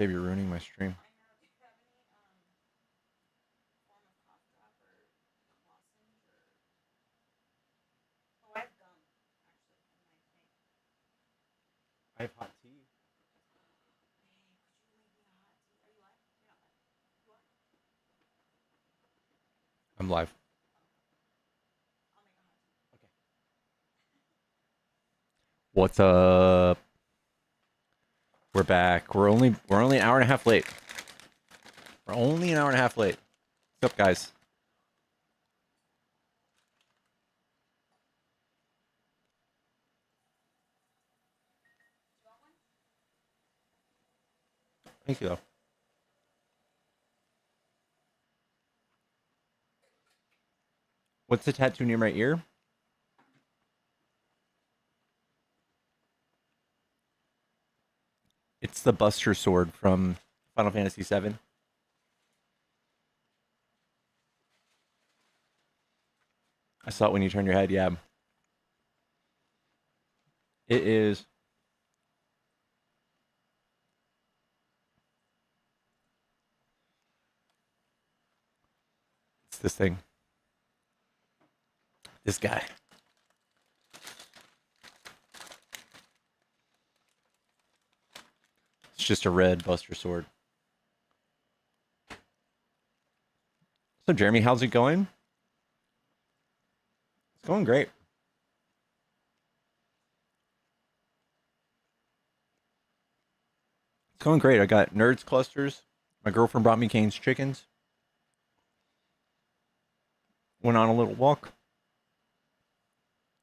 Babe, you're ruining my stream. I have hot tea. I'm live. Okay. What's up? We're back. We're only an hour and a half late. We're only an hour and a half late. What's up, guys? Thank you, though. What's the tattoo near my ear? It's the Buster Sword from Final Fantasy VII. I saw it when you turned your head, yeah. It is. It's this thing. This guy. It's just a red Buster Sword. So, Jeremy, how's it going? It's going great. It's going great. I got Nerds Clusters. My girlfriend brought me Cane's chickens. Went on a little walk.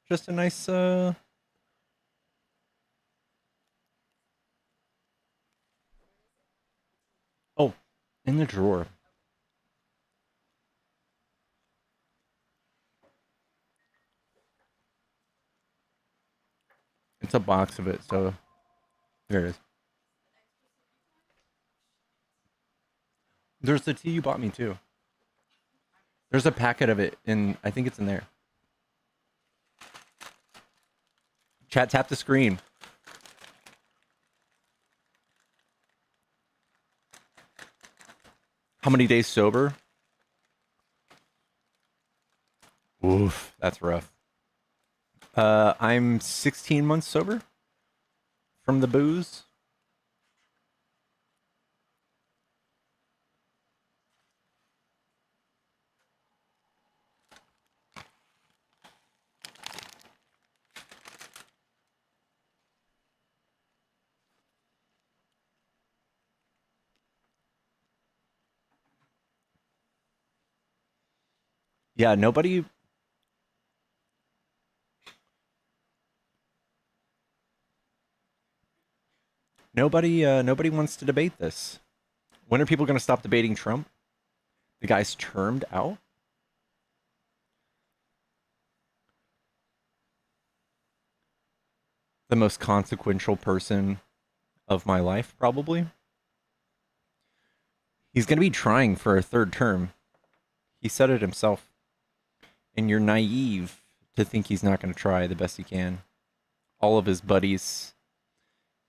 Just a nice, Oh, in the drawer. It's a box of it, so there it is. There's the tea you bought me too. There's a packet of it, and I think it's in there. Chat, tap the screen. How many days sober? Oof, that's rough. I'm 16 months sober from the booze. Yeah, nobody nobody wants to debate this. When are people going to stop debating Trump? The guy's termed out. The most consequential person of my life, probably. He's going to be trying for a third term. He said it himself. And you're naive to think he's not going to try the best he can. All of his buddies,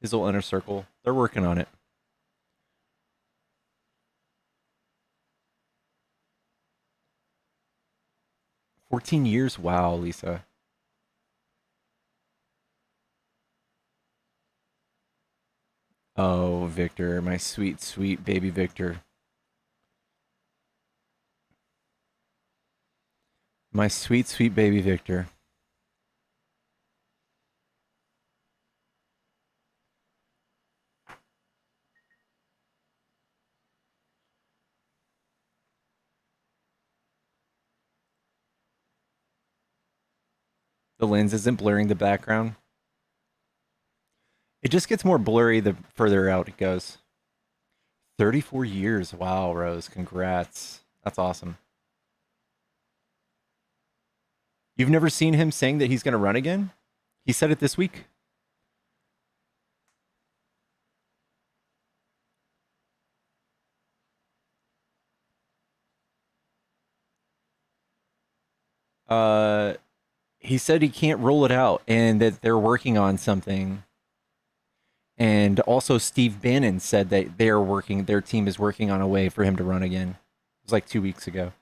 his little inner circle, they're working on it. $14 years? Wow, Lisa. Oh, Victor, my sweet, sweet baby Victor. My sweet, sweet baby Victor. The lens isn't blurring the background. It just gets more blurry the further out it goes. 34 years. Wow, Rose. Congrats. That's awesome. You've never seen him saying that he's going to run again? He said it this week. He said he can't rule it out and that they're working on something. And also Steve Bannon said that their team is working on a way for him to run again. It was like 2 weeks ago.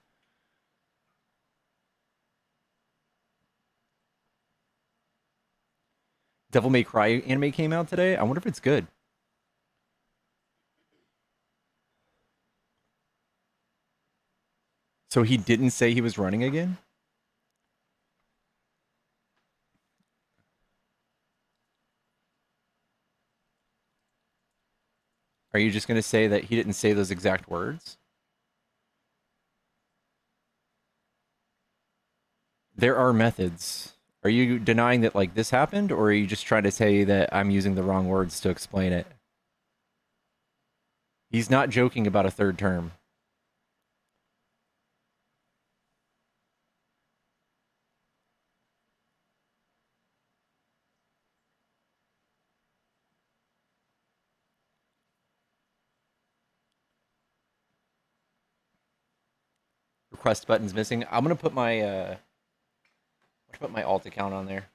Devil May Cry anime came out today. I wonder if it's good. So he didn't say he was running again? Are you just going to say that he didn't say those exact words? There are methods. Are you denying that like this happened, or are you just trying to say that I'm using the wrong words to explain it? He's not joking about a third term. Request button's missing. I'm gonna put my alt account on there.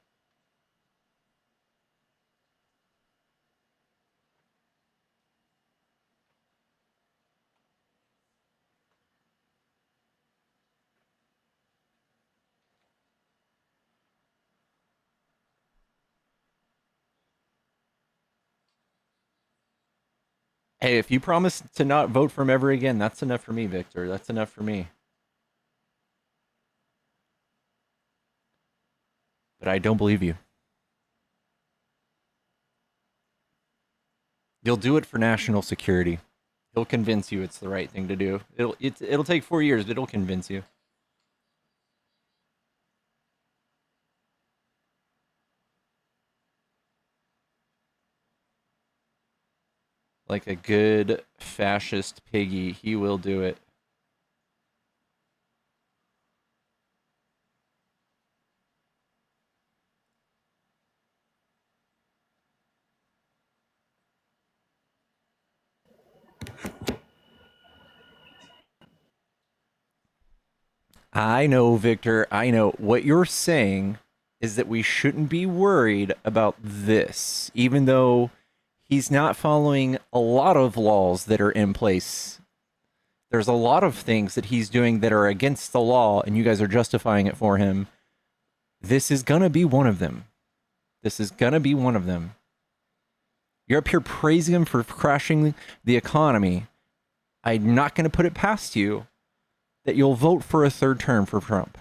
Hey, if you promise to not vote for him ever again, that's enough for me, Victor. That's enough for me. But I don't believe you. You'll do it for national security. He'll convince you it's the right thing to do. It'll take 4 years, but it'll convince you. Like a good fascist piggy, he will do it. I know, Victor. I know. What you're saying is that we shouldn't be worried about this, even though he's not following a lot of laws that are in place. There's a lot of things that he's doing that are against the law, and you guys are justifying it for him. This is going to be one of them. This is going to be one of them. You're up here praising him for crashing the economy. I'm not going to put it past you that you'll vote for a third term for Trump.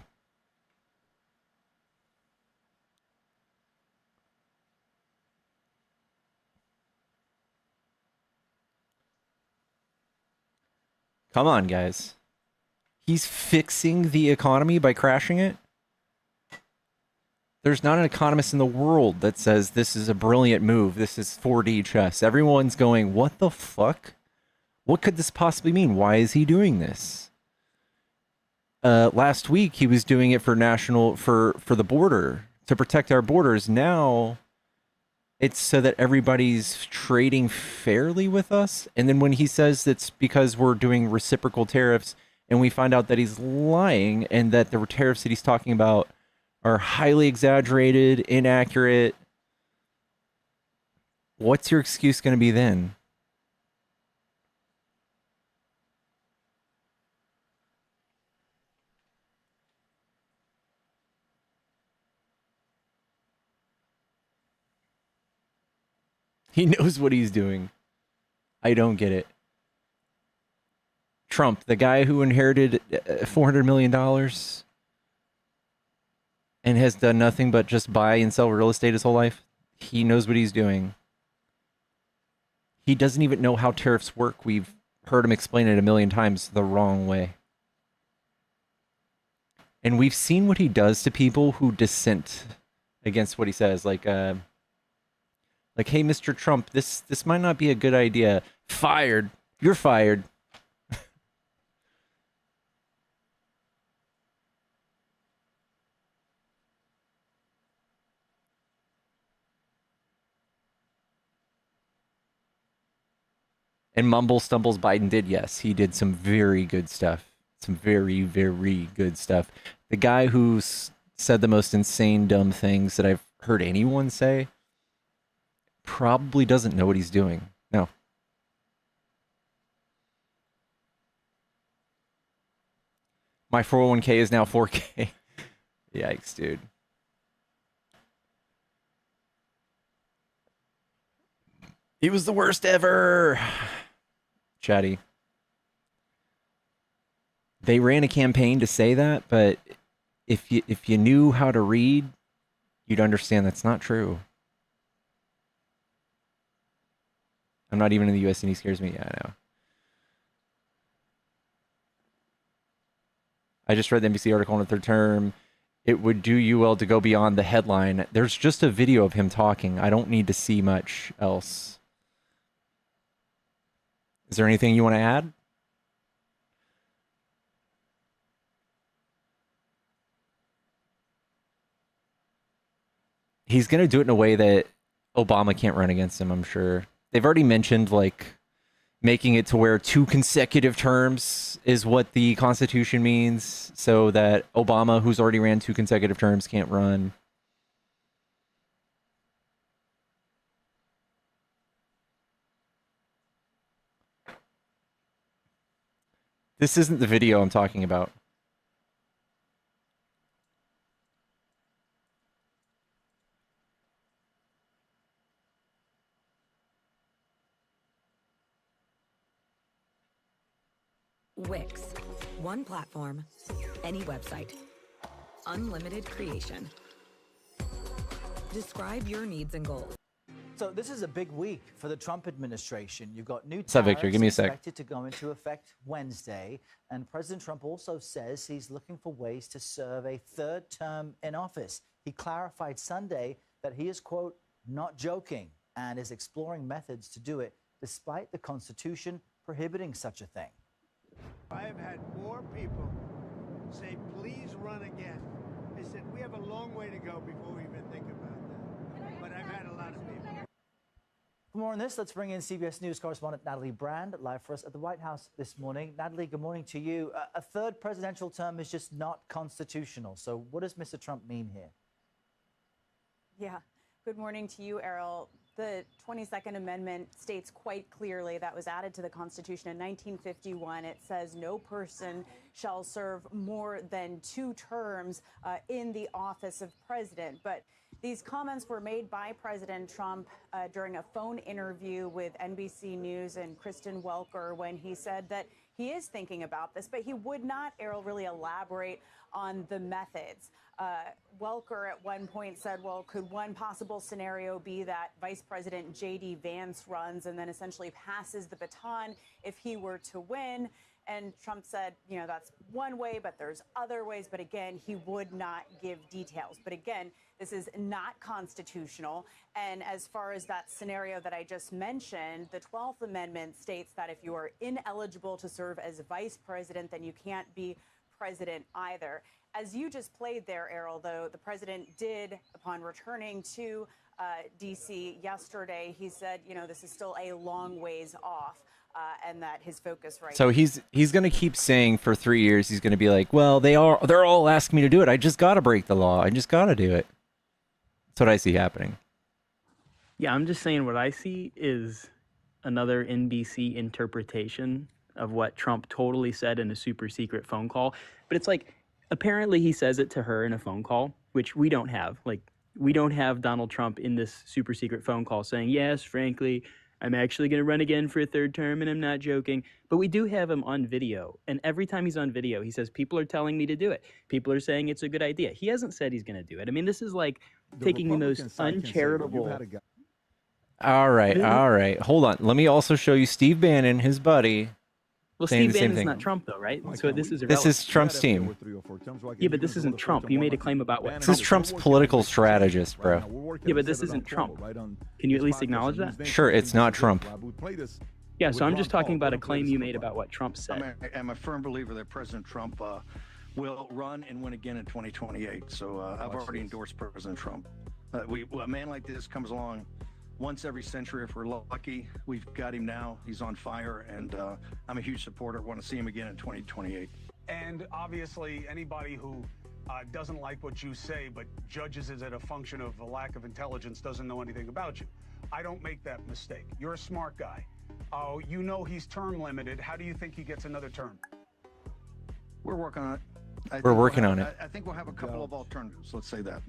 Come on, guys. He's fixing the economy by crashing it? There's not an economist in the world that says this is a brilliant move. This is 4D chess. Everyone's going, what the fuck? What could this possibly mean? Why is he doing this? Last week he was doing it for the border, to protect our borders. Now it's so that everybody's trading fairly with us. And then when he says it's because we're doing reciprocal tariffs, and we find out that he's lying and that the tariffs that he's talking about are highly exaggerated, inaccurate, what's your excuse going to be then? He knows what he's doing. I don't get it. Trump, the guy who inherited $400 million and has done nothing but just buy and sell real estate his whole life, he knows what he's doing. He doesn't even know how tariffs work. We've heard him explain it a million times the wrong way. And we've seen what he does to people who dissent against what he says. Like, hey, Mr. Trump, this might not be a good idea. Fired. You're fired. And mumble stumbles Biden did, yes. He did some very good stuff. Some very, very good stuff. The guy who said the most insane, dumb things that I've heard anyone say, probably doesn't know what he's doing. No. My 401k is now 4K. Yikes, dude. He was the worst ever. Chatty. They ran a campaign to say that, but if you knew how to read, you'd understand that's not true. I'm not even in the US and he scares me. Yeah, I know. I just read the NBC article on the third term. It would do you well to go beyond the headline. There's just a video of him talking. I don't need to see much else. Is there anything you want to add? He's going to do it in a way that Obama can't run against him, I'm sure. They've already mentioned, like, making it to where 2 consecutive terms is what the Constitution means, so that Obama, who's already ran 2 consecutive terms, can't run. This isn't the video I'm talking about. Wix. One platform, any website. Unlimited creation. Describe your needs and goals. So this is a big week for the Trump administration. You've got new What's up, Victor? Give me a sec. expected to go into effect Wednesday. And President Trump also says he's looking for ways to serve a 3rd term in office. He clarified Sunday that he is, quote, not joking and is exploring methods to do it despite the Constitution prohibiting such a thing. I have had more people say, please run again. I said, we have a long way to go before we even think about that. But I've had a lot of people. For more on this, let's bring in CBS News correspondent Natalie Brand live for us at the White House this morning. Natalie, good morning to you. A 3rd presidential term is just not constitutional. So what does Mr. Trump mean here? Yeah. Good morning to you, Errol. The 22nd Amendment states quite clearly that was added to the Constitution in 1951. It says no person shall serve more than 2 terms in the office of president. But these comments were made by President Trump during a phone interview with NBC News and Kristen Welker when he said that he is thinking about this, but he would not, Errol, really elaborate on the methods. Welker at one point said, well, could one possible scenario be that Vice President J.D. Vance runs and then essentially passes the baton if he were to win? And Trump said, you know, that's one way, but there's other ways. But again, he would not give details. But again, this is not constitutional. And as far as that scenario that I just mentioned, the 12th Amendment states that if you are ineligible to serve as vice president, then you can't be president either. As you just played there, Errol, though, the president did, upon returning to D.C. yesterday, he said, you know, this is still a long ways off. And that his focus right So he's going to keep saying for 3 years, he's going to be like, well, they're all asking me to do it. I just got to break the law. I just got to do it. That's what I see happening. Yeah, I'm just saying what I see is another NBC interpretation of what Trump totally said in a super secret phone call. But it's like, apparently he says it to her in a phone call, which we don't have. Like, we don't have Donald Trump in this super secret phone call saying, yes, frankly, I'm actually going to run again for a 3rd term, and I'm not joking. But we do have him on video. And every time he's on video, he says, people are telling me to do it. People are saying it's a good idea. He hasn't said he's going to do it. I mean, this is like taking the most uncharitable. All right. Hold on. Let me also show you Steve Bannon, his buddy. Well, Steve Bannon's not Trump, though, right? So this is irrelevant. This is Trump's team. Yeah, but this isn't Trump. You made a claim about what This is Trump's political strategist, bro. Yeah, but this isn't Trump. Can you at least acknowledge that? Sure, it's not Trump. Yeah, so I'm just talking about a claim you made about what Trump said. I'm a firm believer that President Trump will run and win again in 2028. So I've already endorsed President Trump. A man like this comes along once every century if we're lucky. We've got him now. He's on fire, and I'm a huge supporter. Want to see him again in 2028. And obviously, anybody who doesn't like what you say but judges it as a function of a lack of intelligence doesn't know anything about you. I don't make that mistake. You're a smart guy. Oh, you know he's term limited. How do you think he gets another term? We're working on it. We're working on it. I think we'll have a couple of alternatives. Let's say that.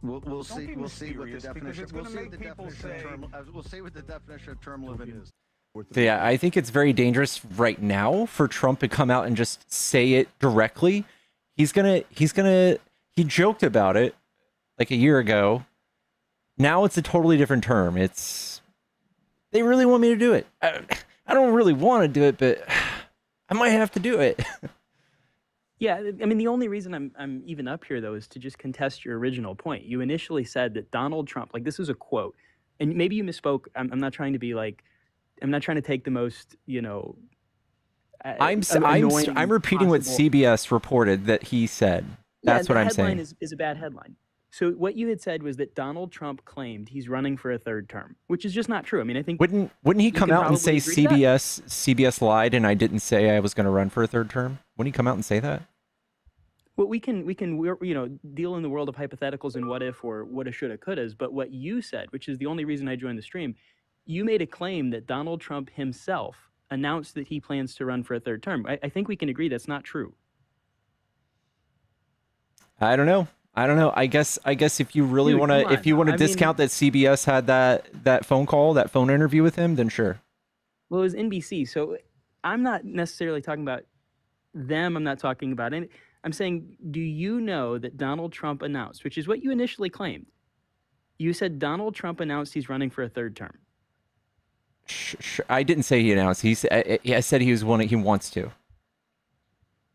We'll see. We'll see what the definition. We'll see what the definition of term. We'll see what the definition of term limit is. So yeah, I think it's very dangerous right now for Trump to come out and just say it directly. He joked about it like a year ago. Now it's a totally different term. They really want me to do it. I don't really want to do it, but I might have to do it. Yeah, I mean, the only reason I'm even up here, though, is to just contest your original point. You initially said that Donald Trump, like, this is a quote, and maybe you misspoke. I'm not trying to be like, I'm not trying to take the most, I'm repeating what CBS reported that he said. That's what I'm saying. The headline is a bad headline. So what you had said was that Donald Trump claimed he's running for a third term, which is just not true. I mean, I think wouldn't he come out and say CBS lied and I didn't say I was going to run for a third term? Wouldn't he come out and say that? Well, we can deal in the world of hypotheticals and what if or woulda, shoulda, couldas. But what you said, which is the only reason I joined the stream, you made a claim that Donald Trump himself announced that he plans to run for a third term. I think we can agree that's not true. I don't know. I guess if you really want to, discount that CBS had that phone call, that phone interview with him, then sure. Well, it was NBC, so I'm not necessarily talking about them. I'm not talking about any. I'm saying, do you know that Donald Trump announced, which is what you initially claimed? You said Donald Trump announced he's running for a third term. I didn't say he announced. I said he wants to.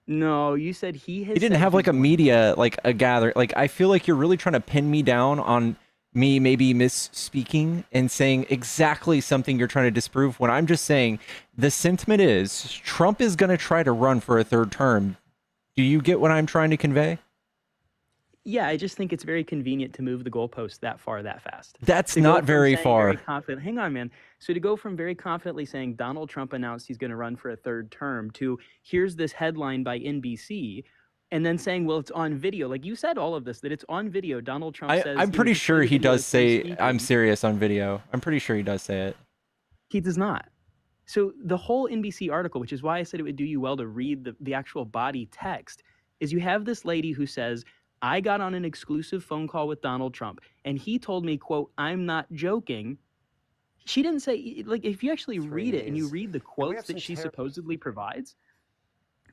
No, you said he has. He didn't have like a media, like a gather. Like, I feel like you're really trying to pin me down on me maybe misspeaking and saying exactly something you're trying to disprove when I'm just saying the sentiment is Trump is going to try to run for a third term. Do you get what I'm trying to convey? Yeah, I just think it's very convenient to move the goalpost that far, that fast. That's not very far. Very confident. Hang on, man. So to go from very confidently saying Donald Trump announced he's going to run for a third term to here's this headline by NBC, and then saying, well, it's on video. Like you said all of this, that it's on video. Donald Trump says... I'm pretty sure he does say, I'm serious on video. I'm pretty sure he does say it. He does not. So the whole NBC article, which is why I said it would do you well to read the actual body text, is you have this lady who says, I got on an exclusive phone call with Donald Trump, and he told me, quote, I'm not joking. She didn't say, like, if you actually read it and you read the quotes that she supposedly provides,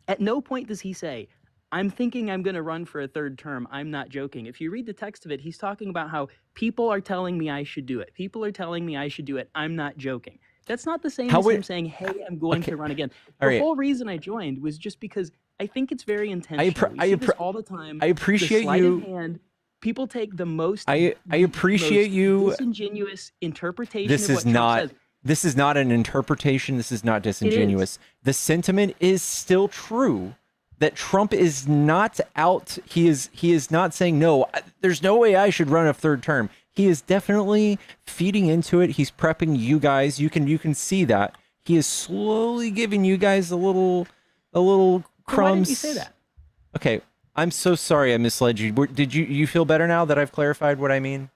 at no point does he say, I'm thinking I'm going to run for a third term. I'm not joking. If you read the text of it, he's talking about how people are telling me I should do it. People are telling me I should do it. I'm not joking. That's not the same as him saying, hey, I'm going to run again. The whole reason I joined was just because I think it's very intentional. We see this all the time. I appreciate you. People take the most. I appreciate you. Disingenuous interpretation. This is not. This is not an interpretation. This is not disingenuous. The sentiment is still true. That Trump is not out. He is not saying no. There's no way I should run a third term. He is definitely feeding into it. He's prepping you guys. You can see that he is slowly giving you guys a little crumbs. Why didn't you say that? Okay, I'm so sorry I misled you. Did you feel better now that I've clarified what I mean?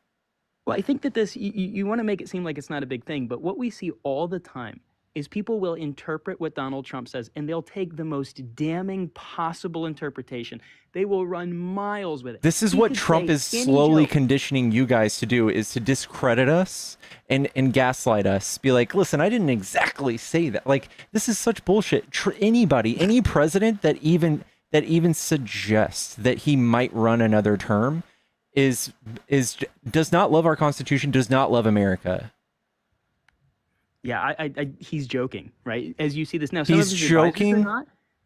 Well, I think that this you want to make it seem like it's not a big thing, but what we see all the time is people will interpret what Donald Trump says, and they'll take the most damning possible interpretation. They will run miles with it. This is what Trump is slowly conditioning you guys to do, is to discredit us and gaslight us. Be like, listen, I didn't exactly say that. Like, this is such bullshit. Anybody, any president that even suggests that he might run another term does not love our Constitution, does not love America. Yeah, he's joking, right? As you see this now, he's joking.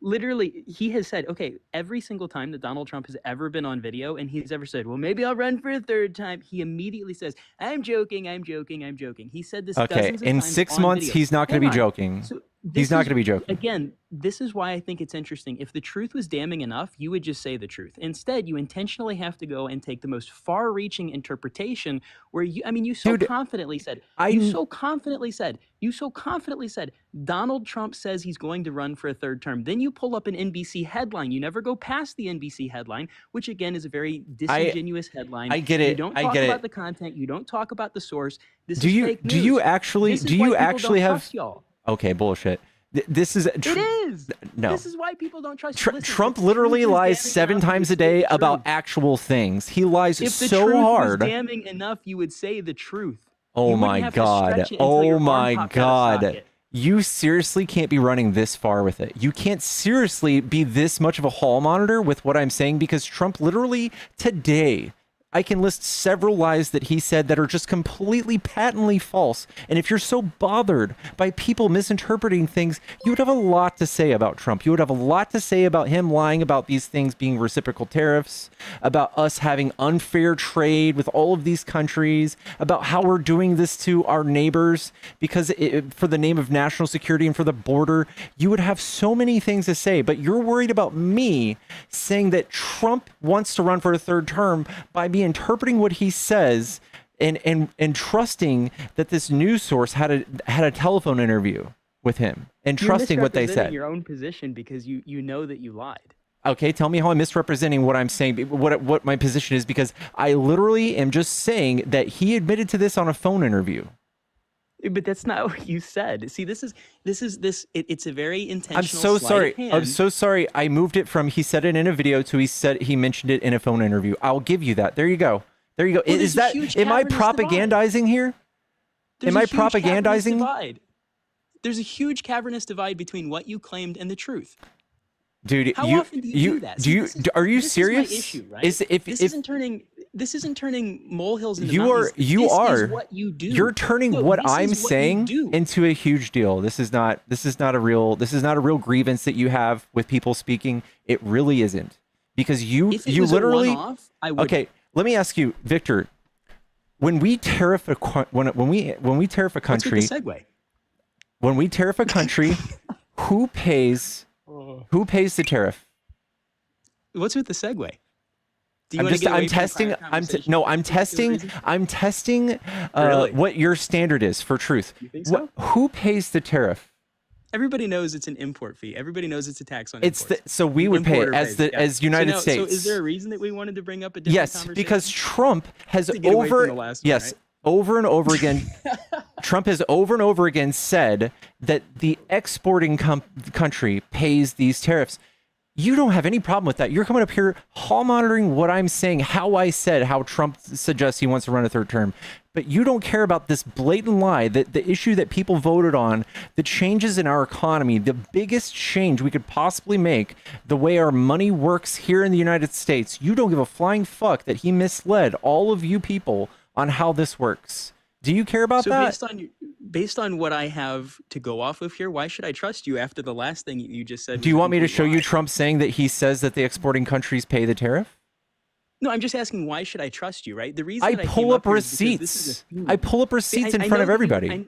Literally, he has said, okay, every single time that Donald Trump has ever been on video and he's ever said, well, maybe I'll run for a third time, he immediately says, I'm joking, I'm joking, I'm joking. He said this dozens of times in 6 on months, video. he's not going to be joking. He's not going to be joking. Again, this is why I think it's interesting. If the truth was damning enough, you would just say the truth. Instead, you intentionally have to go and take the most far-reaching interpretation where you so Dude, confidently said, you so confidently said, Donald Trump says he's going to run for a third term. Then you pull up an NBC headline. You never go past the NBC headline, which again is a very disingenuous headline. I get it. You don't talk about the content. You don't talk about the source. This is fake news. Do you actually have y'all. Okay, bullshit. This is it is. No. This is why people don't trust you. Listen, Trump literally lies 7 times a day about actual things. He lies if so the truth hard. was damning enough, you would say the truth. Oh my God. Oh my God. You seriously can't be running this far with it. You can't seriously be this much of a hall monitor with what I'm saying, because Trump literally today, I can list several lies that he said that are just completely patently false. And if you're so bothered by people misinterpreting things, you would have a lot to say about Trump. You would have a lot to say about him lying about these things being reciprocal tariffs, about us having unfair trade with all of these countries, about how we're doing this to our neighbors because for the name of national security and for the border. You would have so many things to say, but you're worried about me saying that Trump wants to run for a third term by interpreting what he says and trusting that this news source had a telephone interview with him and trusting what they said. Your own position because you know that you lied. Okay, tell me how I'm misrepresenting what I'm saying, what my position is, because I literally am just saying that he admitted to this on a phone interview. But that's not what you said. See, it's a very intentional. I'm so sorry. I'm so sorry. I moved it from he said it in a video to he mentioned it in a phone interview. I'll give you that. There you go. There you go. Well, is that am I propagandizing here? Am I propagandizing? There's a huge cavernous divide between what you claimed and the truth. Dude, how often do you do that? Are you serious? This is my issue, right? This isn't turning molehills into mountains. You this are. Is what you do. You're turning what I'm saying into a huge deal. This is not a real grievance that you have with people speaking. It really isn't, because you literally. Okay, let me ask you, Victor. When we tariff a when we tariff a country, what's with the segue? When we tariff a country, who pays the tariff? What's with the segue? I'm testing what your standard is for truth. You think so? Who pays the tariff? Everybody knows it's an import fee. Everybody knows it's a tax on imports. So we would pay it as United States. So is there a reason that we wanted to bring up a different conversation? Yes, because Trump has over and over again. Trump has over and over again said that the exporting country pays these tariffs. You don't have any problem with that. You're coming up here hall monitoring what I'm saying, how Trump suggests he wants to run a third term. But you don't care about this blatant lie, that the issue that people voted on, the changes in our economy, the biggest change we could possibly make, the way our money works here in the United States. You don't give a flying fuck that he misled all of you people on how this works. Do you care about that? Based on what I have to go off of here, why should I trust you after the last thing you just said? Do you want me to show you Trump saying that he says that the exporting countries pay the tariff? No, I'm just asking, why should I trust you, right? The reason I pull up receipts. I pull up receipts in front of everybody.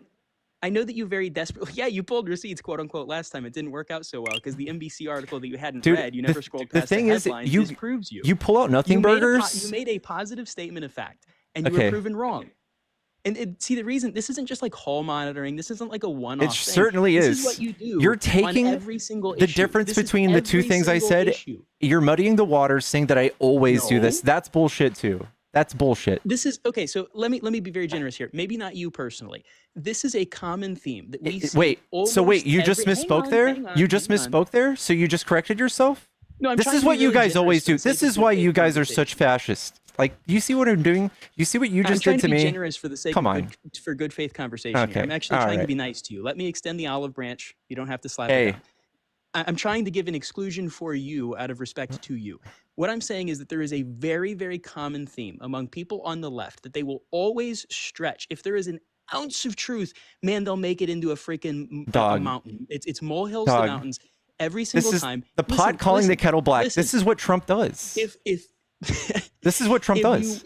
I know that you very desperately, you pulled receipts, quote unquote, last time. It didn't work out so well because the NBC article that you hadn't read, you never scrolled past the headlines, disproves you. You pull out nothing burgers. You made a positive statement of fact, and you were proven wrong. And see, the reason, this isn't just like hall monitoring. This isn't like a one-off It certainly is. This is what you do. You're taking every single the difference between the two things I said. You're muddying the waters, saying that I always do this. That's bullshit too. That's bullshit. This is okay. So let me be very generous here. Maybe not you personally. This is a common theme that we see. Wait. You just misspoke there. You just misspoke there. So you just corrected yourself. No, this is what you guys always do. This is why you guys are such fascists. Like, you see what I'm doing? You see what you just did to me? I'm trying to be generous for the sake of good faith conversation. Okay. I'm actually trying to be nice to you. Let me extend the olive branch. You don't have to slap it down. I'm trying to give an exclusion for you out of respect to you. What I'm saying is that there is a very, very common theme among people on the left that they will always stretch. If there is an ounce of truth, man, they'll make it into a freaking mountain. It's molehills to mountains every single time. The pot calling the kettle black. This is what Trump does. This is what Trump does.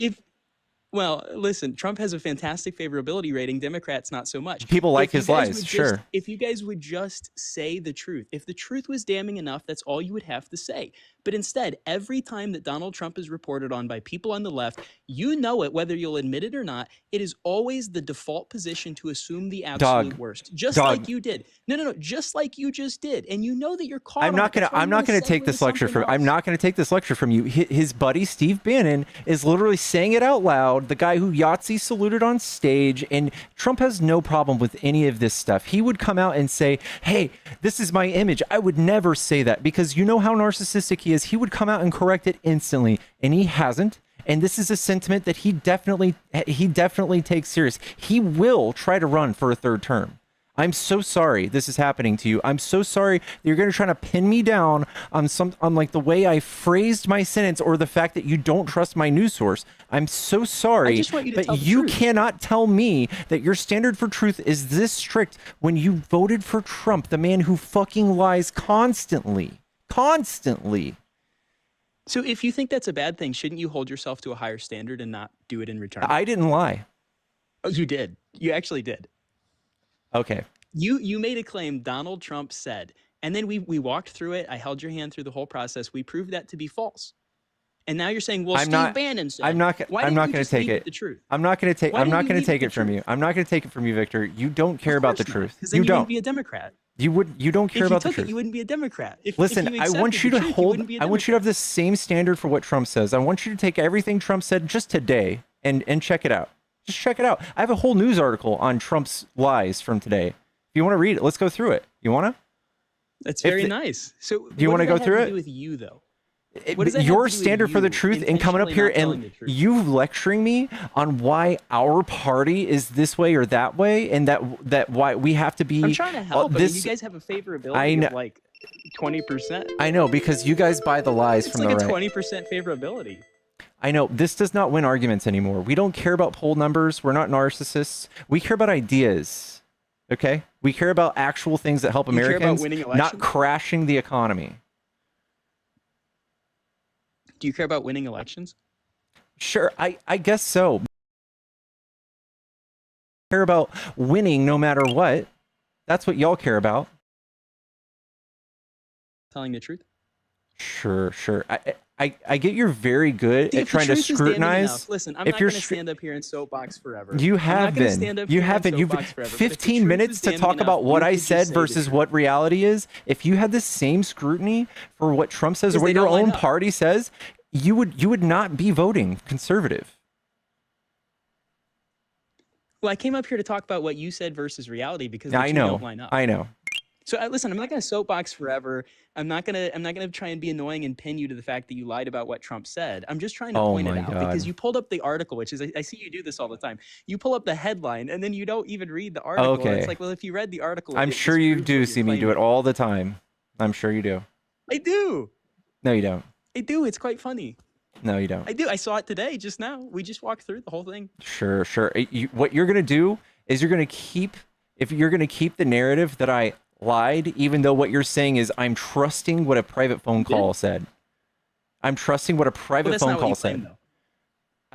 Well, listen, Trump has a fantastic favorability rating. Democrats, not so much. People like If you his guys lies, would sure. If you guys would just say the truth, if the truth was damning enough, that's all you would have to say. But instead, every time that Donald Trump is reported on by people on the left, you know it, whether you'll admit it or not, it is always the default position to assume the absolute worst. Just like you did. No, just like you just did. And you know that you're caught I'm not gonna take this lecture from. I'm not gonna take this lecture from you. His buddy Steve Bannon is literally saying it out loud. The guy who Yahtzee saluted on stage, and Trump has no problem with any of this stuff. He would come out and say, "Hey, this is my image." I would never say that because you know how narcissistic he is. He would come out and correct it instantly, and he hasn't. And this is a sentiment that he definitely takes serious. He will try to run for a third term. I'm so sorry this is happening to you. I'm so sorry that you're going to try to pin me down on like the way I phrased my sentence or the fact that you don't trust my news source. I'm so sorry, I just want you to but tell the you truth. cannot tell me that your standard for truth is this strict when you voted for Trump, the man who fucking lies constantly. Constantly. So if you think that's a bad thing, shouldn't you hold yourself to a higher standard and not do it in return? I didn't lie. Oh, you did. You actually did. Okay. You made a claim Donald Trump said, and then we walked through it. I held your hand through the whole process. We proved that to be false. And now you're saying, well, Steve Bannon said. I'm not going to take it. The truth? I'm not going to take. Why I'm didn't not you going to leave take it it from you. I'm not going to take it from you, Victor. You don't care about the truth. Because then you don't. wouldn't be a Democrat. You don't care about the truth. You wouldn't be a Democrat. Listen, I want you to hold. I want you to have the same standard for what Trump says. I want you to take everything Trump said just today and check it out. Just check it out. I have a whole news article on Trump's lies from today. If you want to read it, let's go through it. You want to? That's very nice. So do you want to go through it? With you though. Your standard for the truth and coming up here and you lecturing me on why our party is this way or that way and that why we have to be. I'm trying to help. You guys have a favorability of like 20%. I know because you guys buy the lies from the right. It's like a 20% favorability. I know this does not win arguments anymore. We don't care about poll numbers. We're not narcissists. We care about ideas. Okay, we care about actual things that help Americans, not crashing the economy. Do you care about winning elections? Sure, I guess so. Care about winning no matter what. That's what y'all care about. Telling the truth? Sure. I get you're very good at trying to scrutinize. Listen, I'm not going to stand up here and soapbox forever. You have been. You have been. You've 15 minutes to talk about what I said versus what reality is. If you had the same scrutiny for what Trump says or what your own party says, you would not be voting conservative. Well, I came up here to talk about what you said versus reality because the two don't line up. I know. So listen, I'm not going to soapbox forever. I'm not going to try and be annoying and pin you to the fact that you lied about what Trump said. I'm just trying to point it out because you pulled up the article, which is I see you do this all the time. You pull up the headline and then you don't even read the article. Okay. It's like, well, if you read the article, I'm sure you do see me do it all the time. I'm sure you do. I do. No, you don't. I do. It's quite funny. No, you don't. I do. I saw it today, just now. We just walked through the whole thing. Sure. What you're going to do is you're going to keep the narrative that I lied, even though what you're saying is I'm trusting what a private phone call said. I'm trusting what a private phone call said.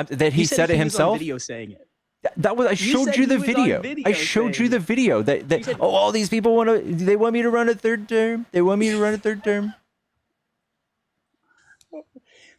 That he said it himself. On video saying it. That was I showed you the video. I showed you the video that all these people want me to run a third term. They want me to run a third term.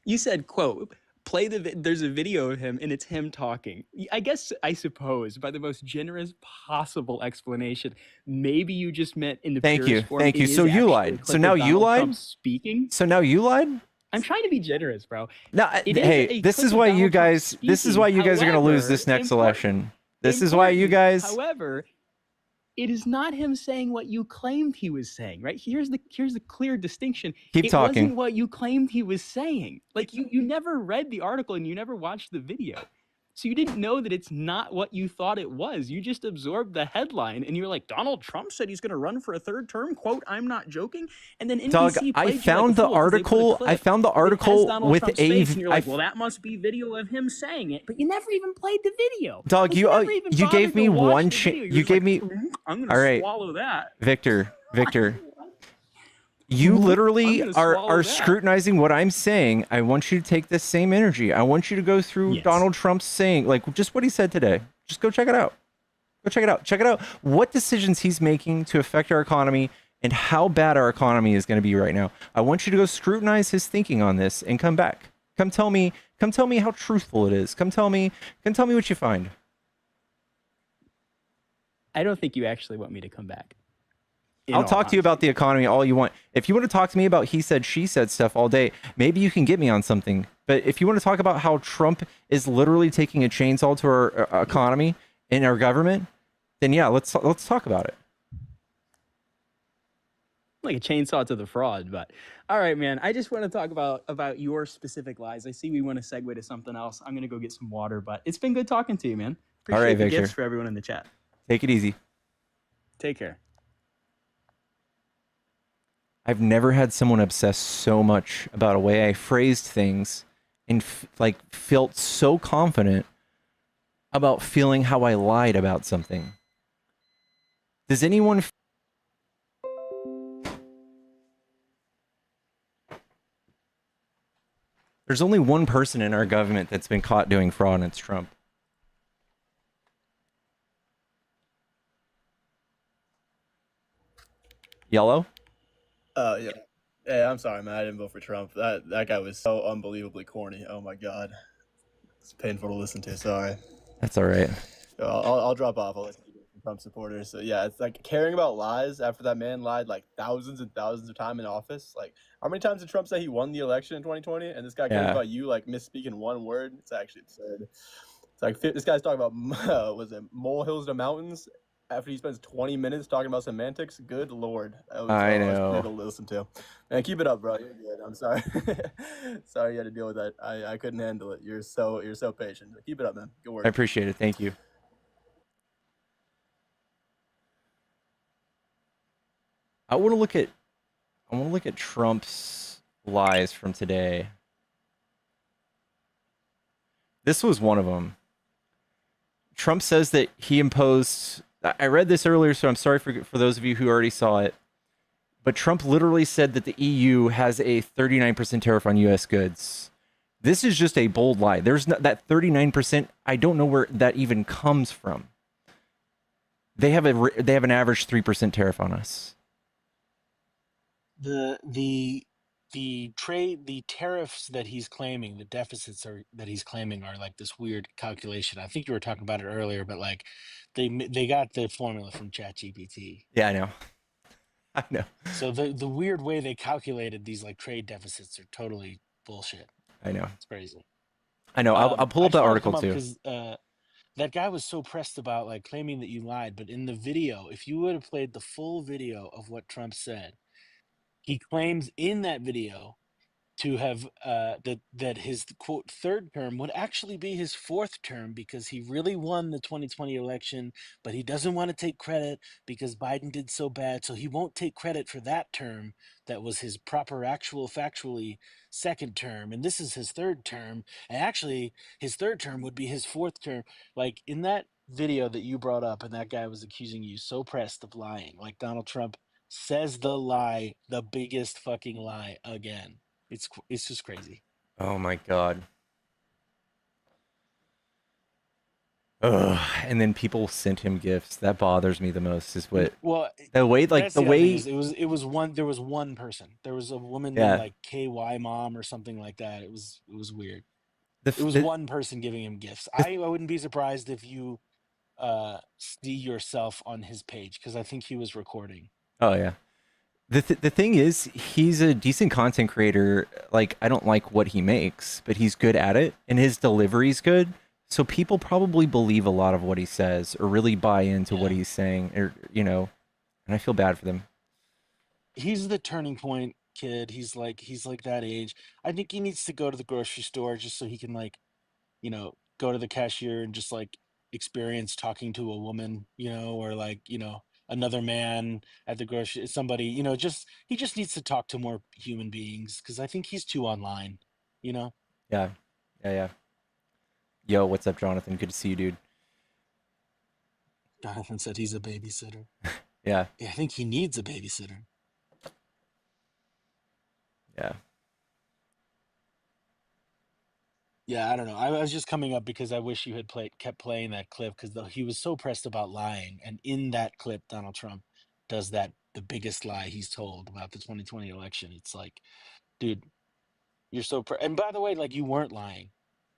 You said, quote, there's a video of him and it's him talking. I suppose by the most generous possible explanation, maybe you just meant in the purest form. Thank you. So you lied. So now you lied? Speaking? So now you lied? I'm trying to be generous, bro. No, hey, this is why you guys are going to lose this next election. This is why you guys. However, it is not him saying what you claimed he was saying, right? Here's the clear distinction. Keep talking. It wasn't what you claimed he was saying. Like you never read the article and you never watched the video. So you didn't know that it's not what you thought it was. You just absorbed the headline and you're like, Donald Trump said he's going to run for a third term, quote, I'm not joking. And then NBC Doug, I found the article with a and you're like, well, that must be video of him saying it, but you never even played the video. Doug, you gave me one chance. You gave me I'm going to swallow that. Victor, You I'm literally gonna are swallow that. scrutinizing what I'm saying. I want you to take this same energy. I want you to go through Yes. Donald Trump's saying, like just what he said today. Just go check it out. Go check it out. Check it out. What decisions he's making to affect our economy and how bad our economy is going to be right now. I want you to go scrutinize his thinking on this and come back. Come tell me how truthful it is. Come tell me what you find. I don't think you actually want me to come back. I'll talk to you about the economy all you want. If you want to talk to me about he said, she said stuff all day, maybe you can get me on something. But if you want to talk about how Trump is literally taking a chainsaw to our economy and our government, then yeah, let's talk about it. Like a chainsaw to the fraud, but all right, man. I just want to talk about your specific lies. I see we want to segue to something else. I'm gonna go get some water, but it's been good talking to you, man. Appreciate All right, the Victor. gifts for everyone in the chat. Take it easy. Take care. I've never had someone obsess so much about a way I phrased things and felt so confident about feeling how I lied about something. Does anyone There's only one person in our government that's been caught doing fraud, and it's Trump. Yellow? Yeah. Hey, I'm sorry, man. I didn't vote for Trump. That guy was so unbelievably corny. Oh my god, it's painful to listen to. Sorry. That's all right. I'll drop off. I'll listen to Trump supporters. So yeah, it's like caring about lies after that man lied like thousands and thousands of times in office. Like, how many times did Trump say he won the election in 2020? And this guy cares about you like misspeaking one word? It's actually absurd. It's like this guy's talking about was it molehills to mountains after he spends 20 minutes talking about semantics. Good lord, I know. brutal to listen to. Man, keep it up, bro. You're good. I'm sorry. Sorry you had to deal with that. I couldn't handle it. You're so patient. Keep it up, man. Good work. I appreciate it. Thank you. I want to look at Trump's lies from today. This was one of them. Trump says that he imposed, I read this earlier, so I'm sorry for those of you who already saw it, but Trump literally said that the EU has a 39% tariff on US goods. This is just a bold lie. There's not that 39%. I don't know where that even comes from. They have an average 3% tariff on us. The tariffs that he's claiming, the deficits that he's claiming are like this weird calculation. I think you were talking about it earlier, but like they got the formula from ChatGPT. Yeah, I know. I know. So the weird way they calculated these like trade deficits are totally bullshit. I know. It's crazy. I know. I'll pull up that article too. Because that guy was so pressed about like claiming that you lied, but in the video, if you would have played the full video of what Trump said, he claims in that video to have that his quote third term would actually be his fourth term because he really won the 2020 election, but he doesn't want to take credit because Biden did so bad, so he won't take credit for that term that was his proper factually second term, and this is his third term, and actually his third term would be his fourth term. Like in that video that you brought up, and that guy was accusing you so pressed of lying, like Donald Trump says the lie, the biggest fucking lie again. It's just crazy. Oh my god. Ugh. And then people sent him gifts. That bothers me the most. Is what the way it was one. There was one person. There was a woman named like KY Mom or something like that. It was weird. It was one person giving him gifts. I wouldn't be surprised if you see yourself on his page because I think he was recording. Oh yeah. The thing is, he's a decent content creator. Like, I don't like what he makes, but he's good at it, and his delivery's good. So people probably believe a lot of what he says, or really buy into what he's saying, or and I feel bad for them. He's the turning point kid. He's like that age. I think he needs to go to the grocery store just so he can go to the cashier and just like experience talking to a woman, or like another man at the grocery, somebody, he just needs to talk to more human beings because I think he's too online, Yeah. Yo, what's up, Jonathan? Good to see you, dude. Jonathan said he's a babysitter. Yeah. I think he needs a babysitter. Yeah. Yeah, I don't know. I was just coming up because I wish you had kept playing that clip because he was so pressed about lying, and in that clip, Donald Trump does the biggest lie he's told about the 2020 election. It's like, dude, you're so. And by the way, like you weren't lying.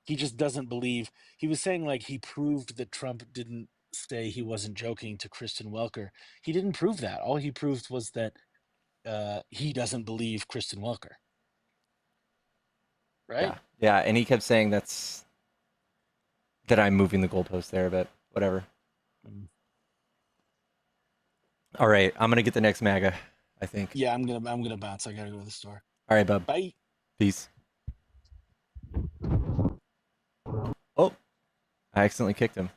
He just doesn't believe. He was saying like he proved that Trump didn't say he wasn't joking to Kristen Welker. He didn't prove that. All he proved was that he doesn't believe Kristen Welker. Right? Yeah. Yeah. And he kept saying that I'm moving the goalpost there, but whatever. Mm. All right. I'm going to get the next MAGA, I think. Yeah, I'm gonna bounce. I gotta go to the store. All right, bub. Bye. Peace. Oh, I accidentally kicked him.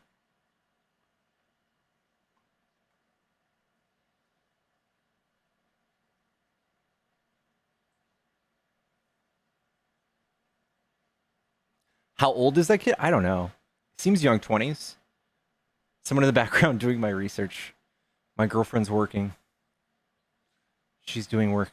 How old is that kid? I don't know. Seems young 20s. Someone in the background doing my research. My girlfriend's working. She's doing work.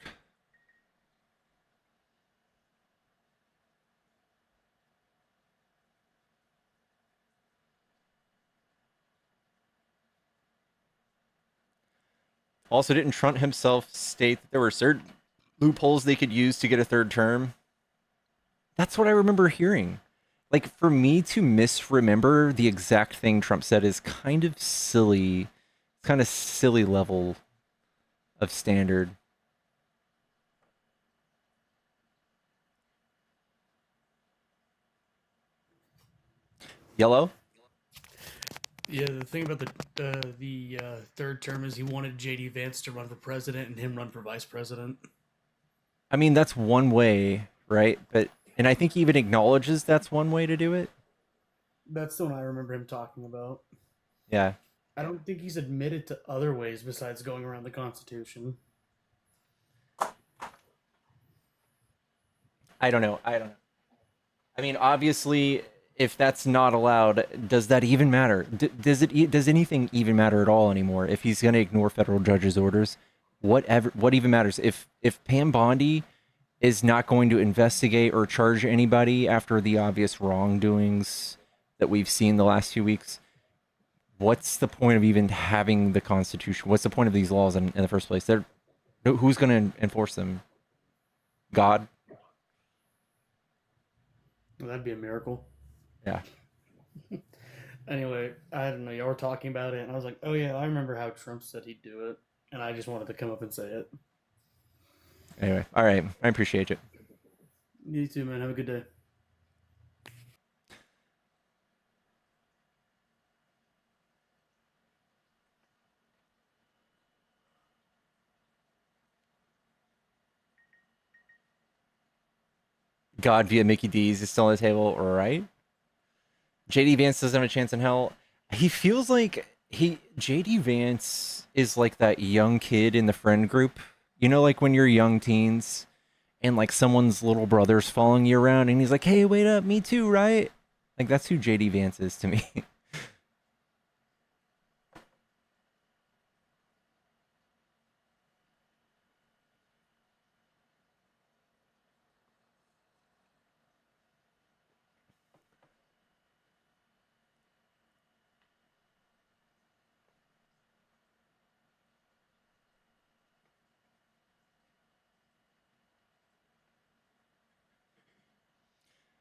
Also, didn't Trump himself state that there were certain loopholes they could use to get a third term? That's what I remember hearing. Like, for me to misremember the exact thing Trump said is kind of silly. Kind of silly level of standard. Yellow? Yeah, the thing about the third term is he wanted J.D. Vance to run for president and him run for vice president. I mean, that's one way, right? And I think he even acknowledges that's one way to do it. That's the one I remember him talking about. Yeah. I don't think he's admitted to other ways besides going around the Constitution. I don't know. I mean, obviously, if that's not allowed, does that even matter? Does anything even matter at all anymore? If he's going to ignore federal judges' orders, what even matters? If Pam Bondi is not going to investigate or charge anybody after the obvious wrongdoings that we've seen the last few weeks, what's the point of even having the Constitution? What's the point of these laws in the first place? Who's going to enforce them? God? Well, that'd be a miracle. Yeah. Anyway, I don't know. Y'all were talking about it, and I was like, oh, yeah, I remember how Trump said he'd do it. And I just wanted to come up and say it. Anyway, all right. I appreciate it. You too, man. Have a good day. God via Mickey D's is still on the table, right? JD Vance doesn't have a chance in hell. He feels like JD Vance is like that young kid in the friend group. You know, like when you're young teens and like someone's little brother's following you around and he's like, hey, wait up, me too, right? Like that's who JD Vance is to me.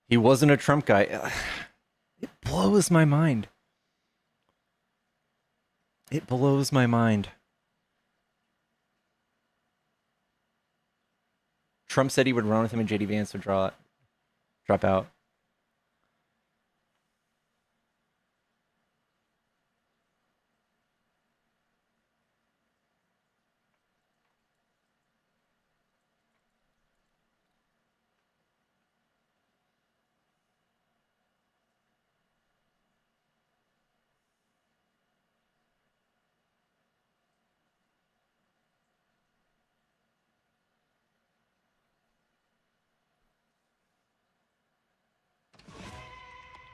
He wasn't a Trump guy. It blows my mind. It blows my mind. Trump said he would run with him and JD Vance would drop out.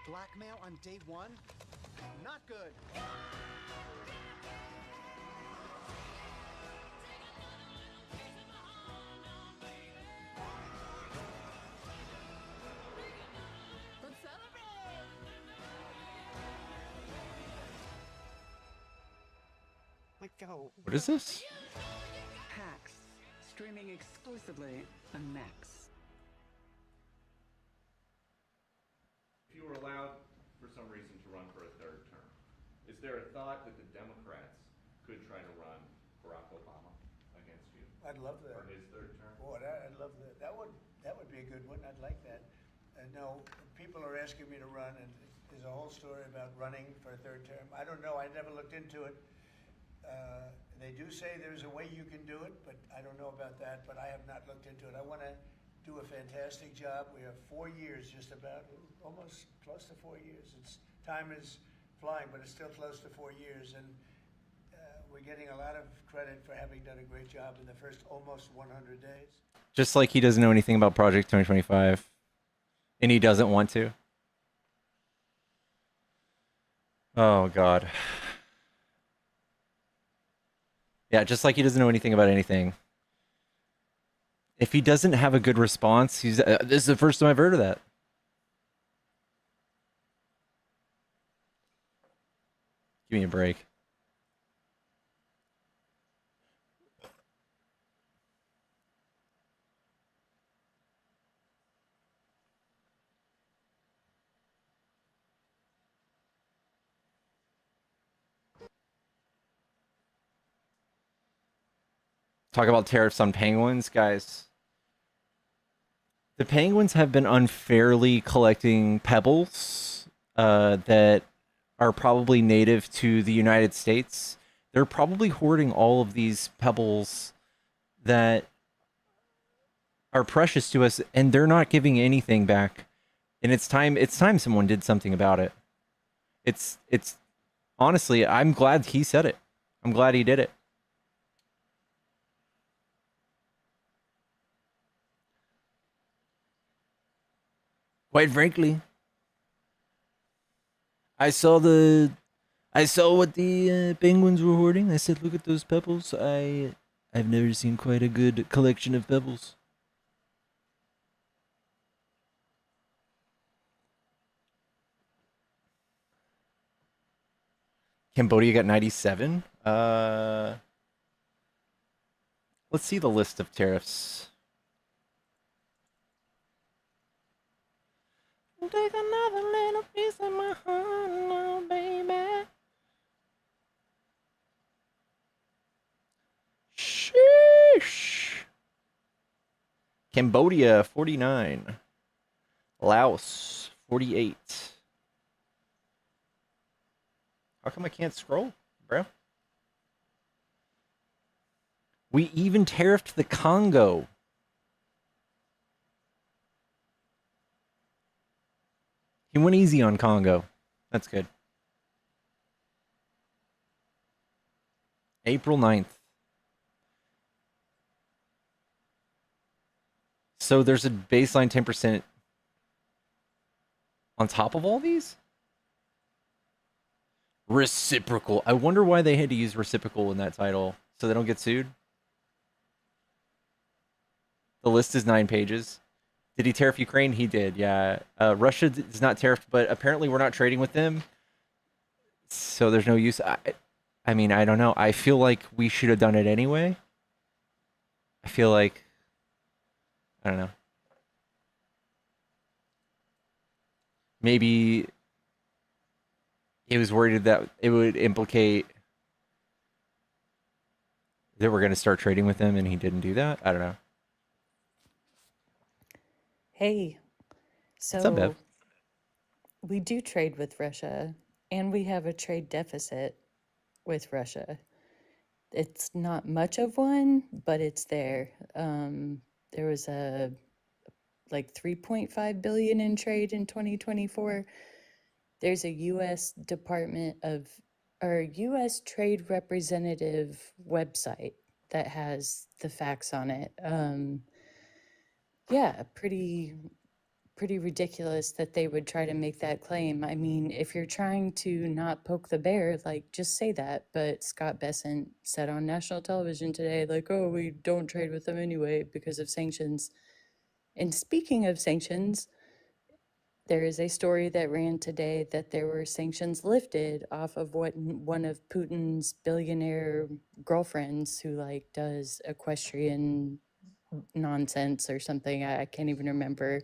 Blackmail on day one? Not good. Go. What is this? Hacks, streaming exclusively on Max. If you were allowed, for some reason, to run for a third term, is there a thought that the Democrats could try to run Barack Obama against you? I'd love that. For his third term? Boy, I'd love that. That would be a good one. I'd like that. No, people are asking me to run, and there's a whole story about running for a third term. I don't know. I never looked into it. They do say there's a way you can do it, but I don't know about that. But I have not looked into it. I want to do a fantastic job. We have 4 years, just about, almost close to 4 years. Time is flying, but it's still close to 4 years, and we're getting a lot of credit for having done a great job in the first almost 100 days. Just like he doesn't know anything about Project 2025, and he doesn't want to. Oh, God. Yeah, just like he doesn't know anything about anything. If he doesn't have a good response, this is the first time I've heard of that. Give me a break. Talk about tariffs on penguins, guys. The penguins have been unfairly collecting pebbles that are probably native to the United States. They're probably hoarding all of these pebbles that are precious to us, and they're not giving anything back. And it's time someone did something about it. It's honestly, I'm glad he said it. I'm glad he did it. Quite frankly, I saw what the penguins were hoarding. I said, "Look at those pebbles. I've never seen quite a good collection of pebbles." Cambodia got 97. Let's see the list of tariffs. Take another little piece of my heart now, baby. Sheesh. Cambodia, 49. Laos, 48. How come I can't scroll, bro? We even tariffed the Congo. He went easy on Congo. That's good. April 9th. So there's a baseline 10% on top of all these? Reciprocal. I wonder why they had to use reciprocal in that title so they don't get sued. The list is 9 pages. Did he tariff Ukraine? He did, yeah. Russia is not tariffed, but apparently we're not trading with them. So there's no use. I mean, I don't know. I feel like we should have done it anyway. I feel like, I don't know. Maybe he was worried that it would implicate that we're going to start trading with them, and he didn't do that. I don't know. Hey, What's up, Bev? so we do trade with Russia, and we have a trade deficit with Russia. It's not much of one, but it's there. There was a like 3.5 billion in trade in 2024. There's a U.S. U.S. Trade Representative website that has the facts on it. Yeah, pretty ridiculous that they would try to make that claim. I mean, if you're trying to not poke the bear, like, just say that. But Scott Bessent said on national television today, like, oh, we don't trade with them anyway because of sanctions. And speaking of sanctions, There is a story that ran today that there were sanctions lifted off of what one of Putin's billionaire girlfriends who like does equestrian nonsense or something. I can't even remember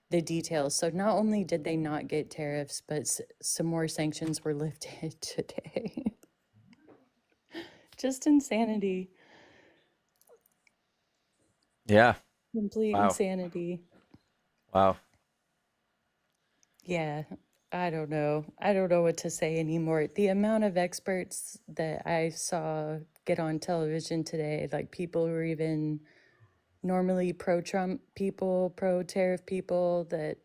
the details. So not only did they not get tariffs, but some more sanctions were lifted today. Just insanity. Yeah. Complete Wow. insanity. Wow. Yeah, I don't know. I don't know what to say anymore. The amount of experts that I saw get on television today, like people who are even normally pro-Trump people, pro-tariff people, that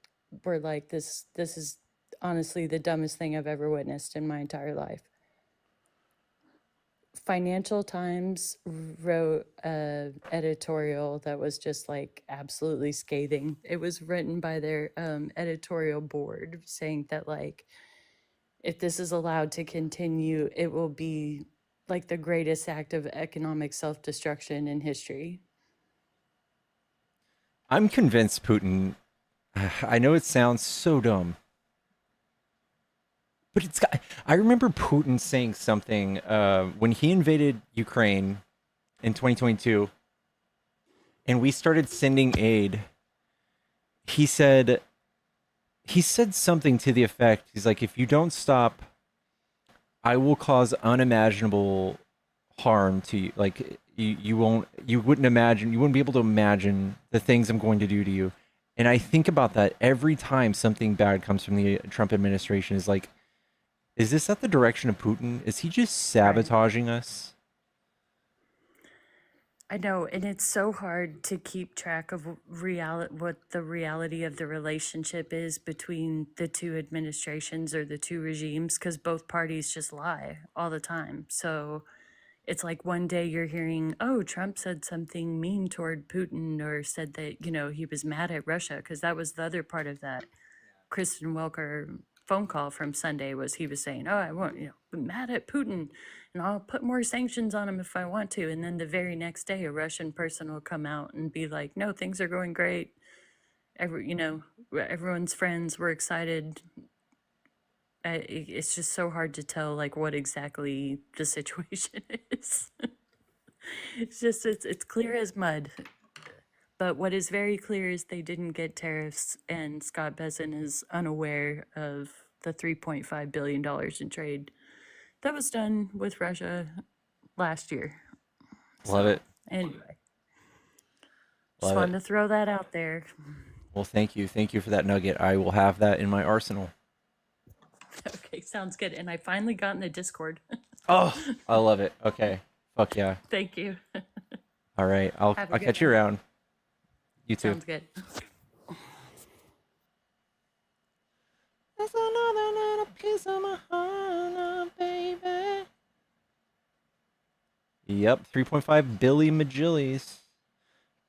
were like, this is honestly the dumbest thing I've ever witnessed in my entire life. Financial Times wrote a editorial that was just like absolutely scathing. It was written by their editorial board saying that like, if this is allowed to continue, it will be like the greatest act of economic self-destruction in history. I'm convinced Putin, I know it sounds so dumb, but it's got, I remember Putin saying something when he invaded Ukraine in 2022 and we started sending aid. He said something to the effect, he's like, if you don't stop, I will cause unimaginable harm to you. Like you wouldn't be able to imagine the things I'm going to do to you. And I think about that every time something bad comes from the Trump administration. Is like, is this at the direction of Putin? Is he just sabotaging us? I know, and it's so hard to keep track of what the reality of the relationship is between the two administrations or the two regimes, because both parties just lie all the time. So it's like one day you're hearing, oh, Trump said something mean toward Putin, or said that, you know, he was mad at Russia, because that was the other part of that Kristen Welker phone call from Sunday. Was he was saying, oh, I won't, you know, be mad at Putin and I'll put more sanctions on him if I want to. And then the very next day, a Russian person will come out and be like, no, things are going great. Everyone's friends. We're excited. It's just so hard to tell like what exactly the situation is. It's clear as mud. But what is very clear is they didn't get tariffs, and Scott Bessent is unaware of the $3.5 billion in trade that was done with Russia last year. Love it. Anyway, just Love wanted it. to throw that out there. Well, thank you. Thank you for that nugget. I will have that in my arsenal. Okay, sounds good. And I finally got in the Discord. Oh, I love it. Okay. Fuck yeah. Thank you. All right. I'll catch you around. You too. Sounds good. That's another little piece of my heart, baby. Yep, 3.5 billion majillies.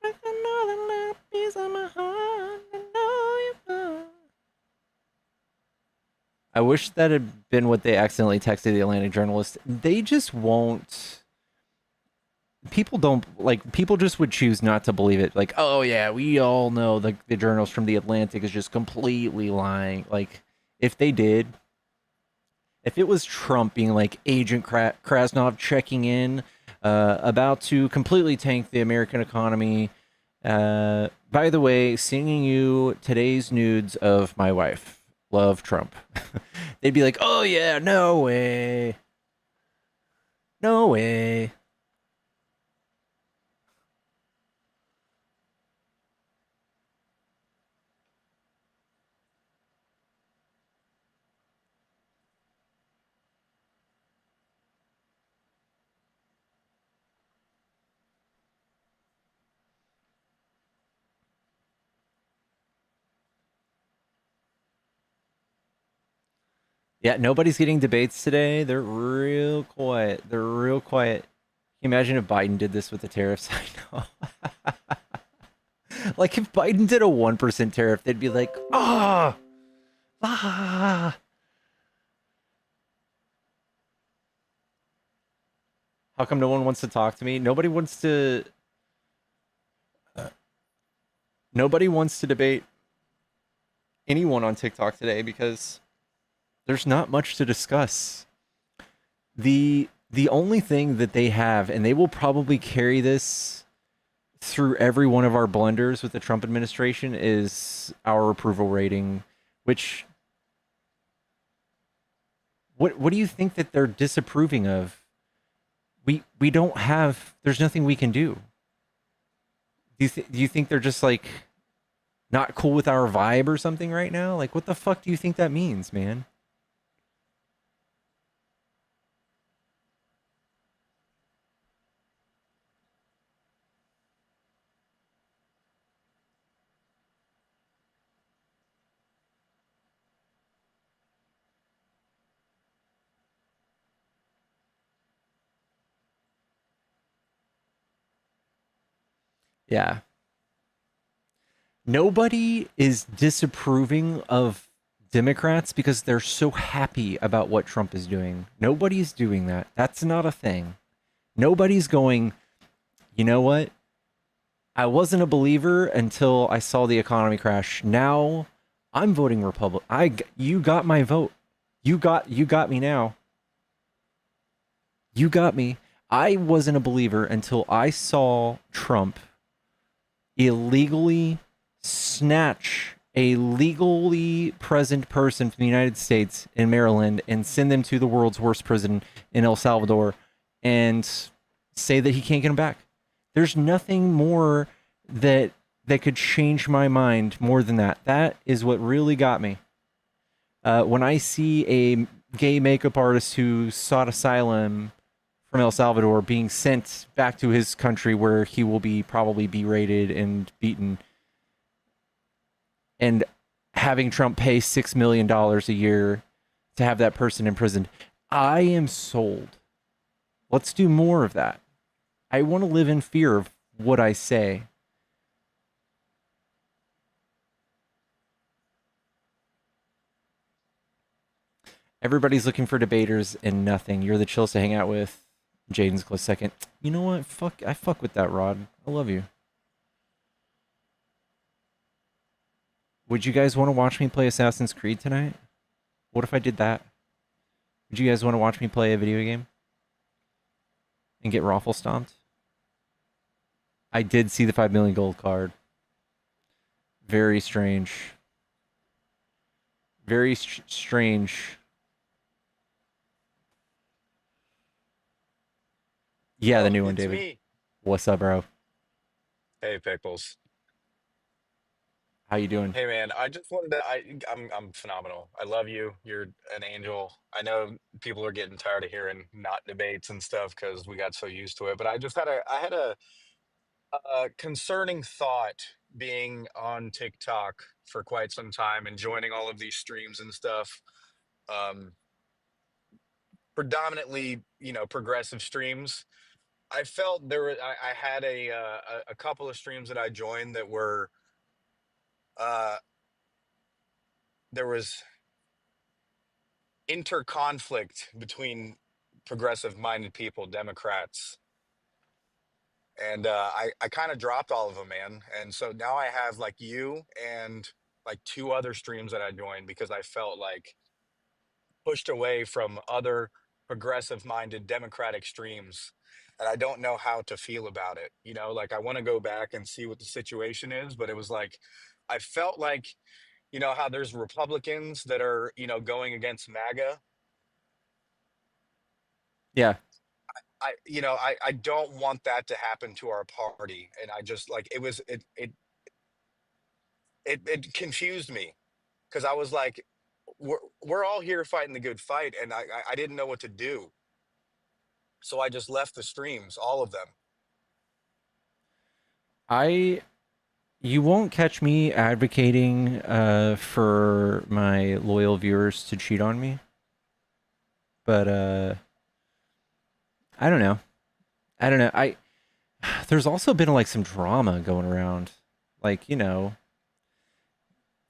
That's another little piece of my heart. I know you know. I wish that had been what they accidentally texted the Atlantic journalist. They just won't. People just would choose not to believe it. Like, oh yeah, we all know the journalist from the Atlantic is just completely lying. Like, if they did, if it was Trump being like Agent Krasnov checking in, about to completely tank the American economy. By the way, sending you today's nudes of my wife. Love, Trump. They'd be like, oh yeah, no way. No way. Yeah, nobody's getting debates today. They're real quiet. They're real quiet. Can you imagine if Biden did this with the tariffs? I know. Like, if Biden did a 1% tariff, they'd be like, ah, ah. How come no one wants to talk to me? Nobody wants to debate. anyone on TikTok today because there's not much to discuss. The only thing that they have, and they will probably carry this through every one of our blunders with the Trump administration, is our approval rating, which what do you think that they're disapproving of? We don't have, there's nothing we can do. Do you think they're just like not cool with our vibe or something right now? Like, what the fuck do you think that means, man? Yeah. Nobody is disapproving of Democrats because they're so happy about what Trump is doing. Nobody's doing that. That's not a thing. Nobody's going, you know what? I wasn't a believer until I saw the economy crash. Now I'm voting Republican. You got my vote. You got me now. You got me. I wasn't a believer until I saw Trump illegally snatch a legally present person from the United States in Maryland and send them to the world's worst prison in El Salvador and say that he can't get him back. There's nothing more that could change my mind more than that. That is what really got me. When I see a gay makeup artist who sought asylum from El Salvador being sent back to his country where he will be probably berated and beaten, and having Trump pay $6 million a year to have that person imprisoned, I am sold. Let's do more of that. I want to live in fear of what I say. Everybody's looking for debaters and nothing. You're the chillest to hang out with. Jaden's close second. You know what? I fuck with that, Rod. I love you. Would you guys want to watch me play Assassin's Creed tonight? What if I did that? Would you guys want to watch me play a video game? And get raffle stomped? I did see the 5 million gold card. Very strange. Very strange. Yeah, the new one, David. Me. What's up, bro? Hey, Pickles. How you doing? Hey, man. I just wanted to. I'm phenomenal. I love you. You're an angel. I know people are getting tired of hearing not debates and stuff because we got so used to it. But I had a concerning thought being on TikTok for quite some time and joining all of these streams and stuff. Um, Predominantly, progressive streams. I felt I had a couple of streams that I joined that were uh there was interconflict between progressive minded people, Democrats. And I kind of dropped all of them, man. And so now I have like you and like two other streams that I joined because I felt like pushed away from other progressive minded Democratic streams. And I don't know how to feel about it. Like I want to go back and see what the situation is, but it was like, I felt like, how there's Republicans that are, going against MAGA. Yeah. I don't want that to happen to our party. And I just like, it confused me because I was like, we're all here fighting the good fight. And I didn't know what to do. So I just left the streams, all of them. You won't catch me advocating for my loyal viewers to cheat on me. But I don't know. There's also been like some drama going around. Like, the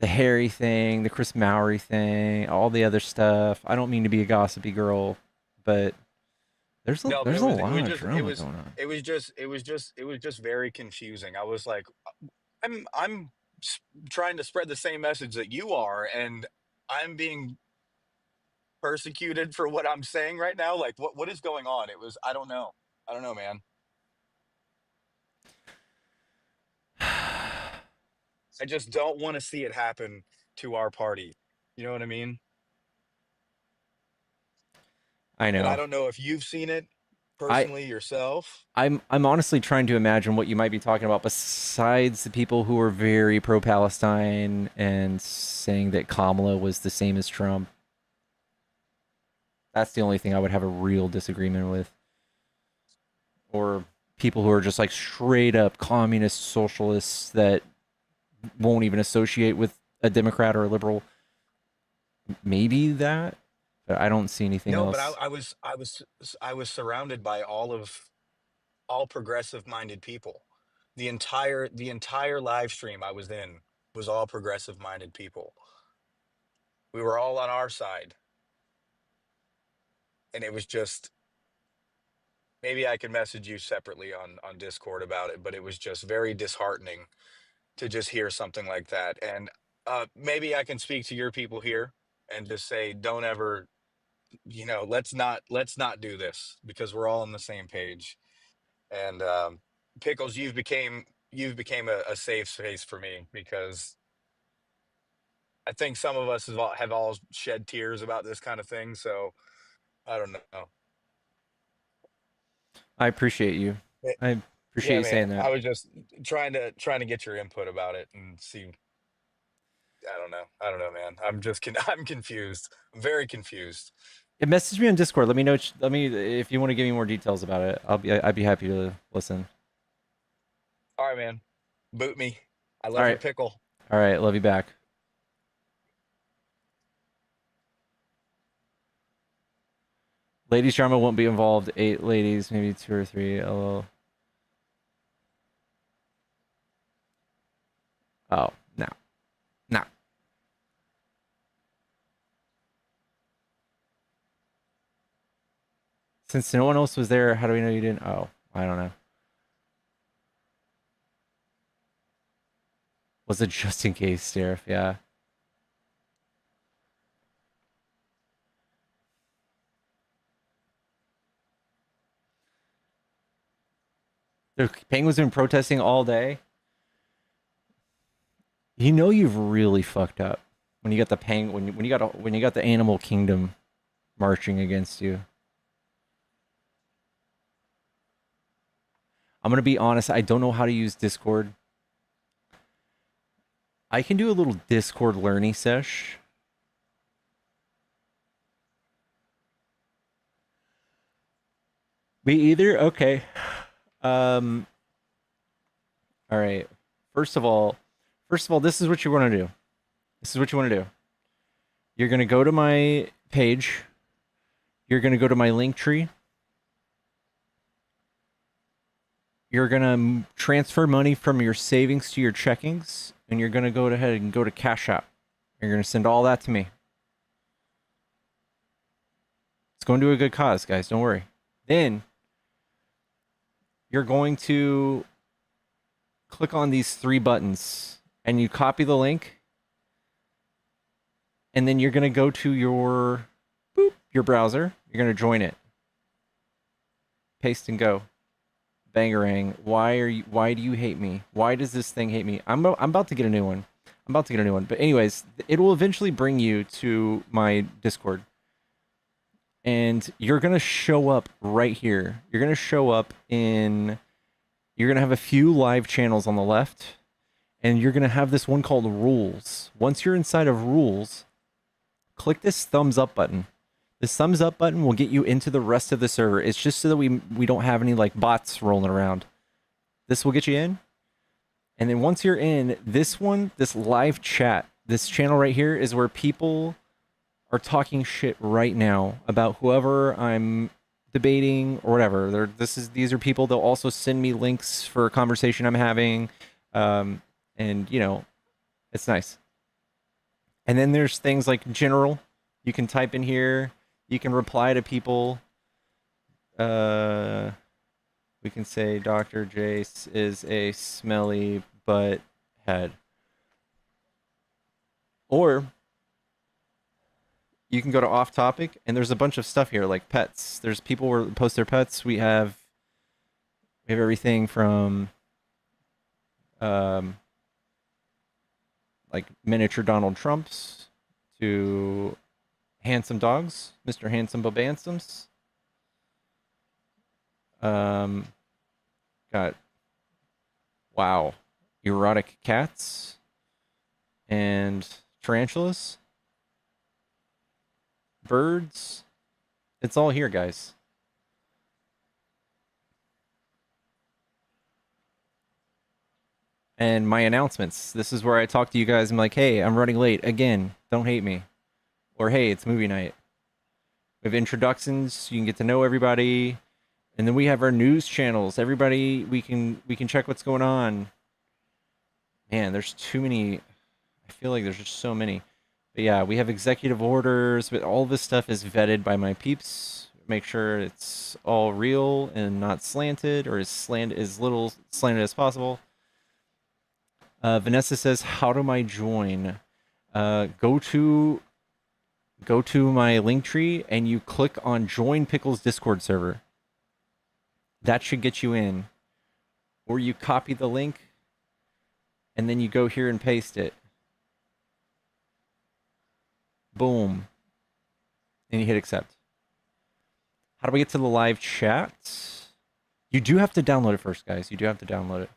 Harry thing, the Chris Mowry thing, all the other stuff. I don't mean to be a gossipy girl, but there's a lot of drama going on. It was just very confusing. I was like, I'm trying to spread the same message that you are, and I'm being persecuted for what I'm saying right now. Like, what is going on? It was, I don't know. I don't know, man. I just don't want to see it happen to our party. You know what I mean? I And I know. don't know if you've seen it I personally yourself. I'm honestly trying to imagine what you might be talking about besides the people who are very pro-Palestine and saying that Kamala was the same as Trump. That's the only thing I would have a real disagreement with. Or people who are just like straight up communist socialists that won't even associate with a Democrat or a liberal. Maybe that, but I don't see anything No, but else. I was surrounded by all progressive minded people. The entire live stream I was in was all progressive minded people. We were all on our side, and it was just, maybe I could message you separately on Discord about it, but it was just very disheartening to just hear something like that. And maybe I can speak to your people here and just say, don't ever, let's not do this, because we're all on the same page. And Pickles, you've became a safe space for me, because I think some of us have all shed tears about this kind of thing. So I don't know. I appreciate you. Eh, I appreciate Yeah, you saying man. that. I was just trying to get your input about it and see. I don't know. I don't know, man. I'm confused. I'm very confused. Message me on Discord. Let me know. Let me if you want to give me more details about it. I'd be happy to listen. All right, man. Boot me. I All love you, right. Pickle. All right. Love you back. Ladies drama won't be involved. 8 ladies, maybe 2 or 3. LOL. Oh, no. No. Since no one else was there, how do we know you didn't? Oh, I don't know. Was it just in case, Sheriff? Yeah. The penguins been protesting all day. You know you've really fucked up when you got the when you got the animal kingdom marching against you. I'm gonna be honest. I don't know how to use Discord. I can do a little Discord learning sesh. Me either. Okay. All right. First of all, this is what you want to do. This is what you want to do. You're gonna go to my page. You're gonna go to my link tree. You're gonna transfer money from your savings to your checkings, and you're gonna go ahead and go to Cash App. You're gonna send all that to me. It's going to a good cause, guys. Don't worry. Then you're going to click on these 3 buttons, and you copy the link, and then you're gonna go to your browser. You're gonna join it. Paste and go. Bangarang. Why do you hate me? Why does this thing hate me? I'm about to get a new one. But anyways, it will eventually bring you to my Discord. And you're going to show up right here. You're going to have a few live channels on the left, and you're going to have this one called Rules. Once you're inside of Rules, click this thumbs up button. This thumbs up button will get you into the rest of the server. It's just so that we don't have any like bots rolling around. This will get you in. And then once you're in, this live chat, this channel right here is where people are talking shit right now about whoever I'm debating or whatever. These are people. They'll also send me links for a conversation I'm having. And it's nice. And then there's things like general. You can type in here. You can reply to people. We can say Dr. Jace is a smelly butt head. Or you can go to off topic, and there's a bunch of stuff here like pets. There's people who post their pets. We have everything from like miniature Donald Trumps to handsome dogs, Mr. Handsome Bobansums. Got wow, erotic cats and tarantulas, birds. It's all here, guys. And my announcements. This is where I talk to you guys. I'm like, hey, I'm running late again. Don't hate me. Or hey, it's movie night. We have introductions. You can get to know everybody, and then we have our news channels. Everybody, we can check what's going on. Man, there's too many. I feel like there's just so many. But yeah, we have executive orders. But all this stuff is vetted by my peeps. Make sure it's all real and not slanted, or as little slanted as possible. Vanessa says, "How do I join?" Go to my link tree and you click on Join Pickles Discord server. That should get you in. Or you copy the link and then you go here and paste it. Boom. And you hit accept. How do we get to the live chat? You do have to download it first, guys. You do have to download it.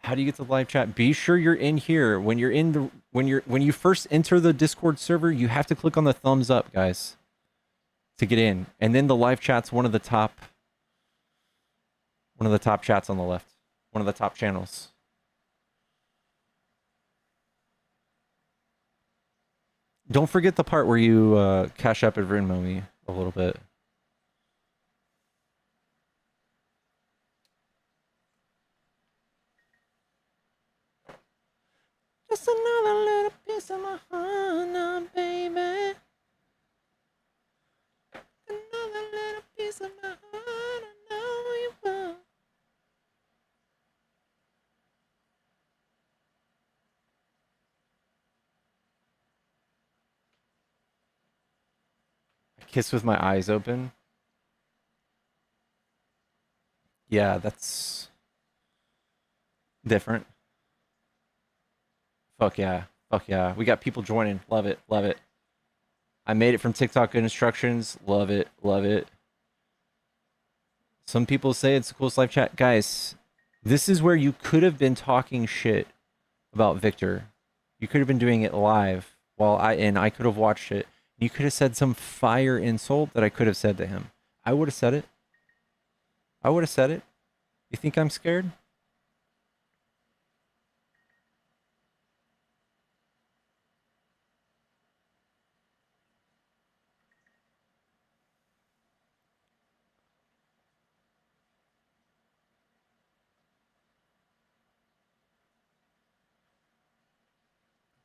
How do you get to the live chat? Be sure you're in here. When you first enter the Discord server, you have to click on the thumbs up, guys, to get in. And then the live chat's one of the top chats on the left. One of the top channels. Don't forget the part where you cash up and Venmo me a little bit. Just another little piece of my heart now, baby. Another little piece of my heart, I know you will. I kiss with my eyes open. Yeah, that's different. Fuck yeah. Fuck yeah. We got people joining. Love it. Love it. I made it from TikTok Good Instructions. Love it. Love it. Some people say it's the coolest live chat. Guys, this is where you could have been talking shit about Victor. You could have been doing it live while I could have watched it. You could have said some fire insult that I could have said to him. I would have said it. I would have said it. You think I'm scared?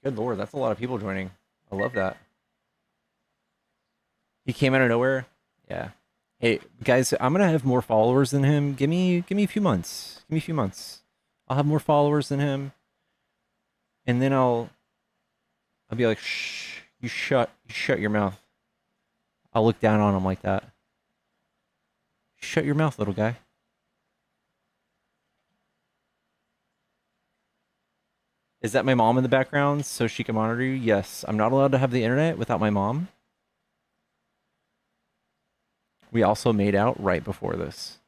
Good lord, that's a lot of people joining. I love that. He came out of nowhere. Yeah. Hey guys, I'm gonna have more followers than him. Give me a few months. Give me a few months. I'll have more followers than him, and then I'll be like, shh, you shut your mouth. I'll look down on him like that. Shut your mouth, little guy. Is that my mom in the background so she can monitor you? Yes. I'm not allowed to have the internet without my mom. We also made out right before this.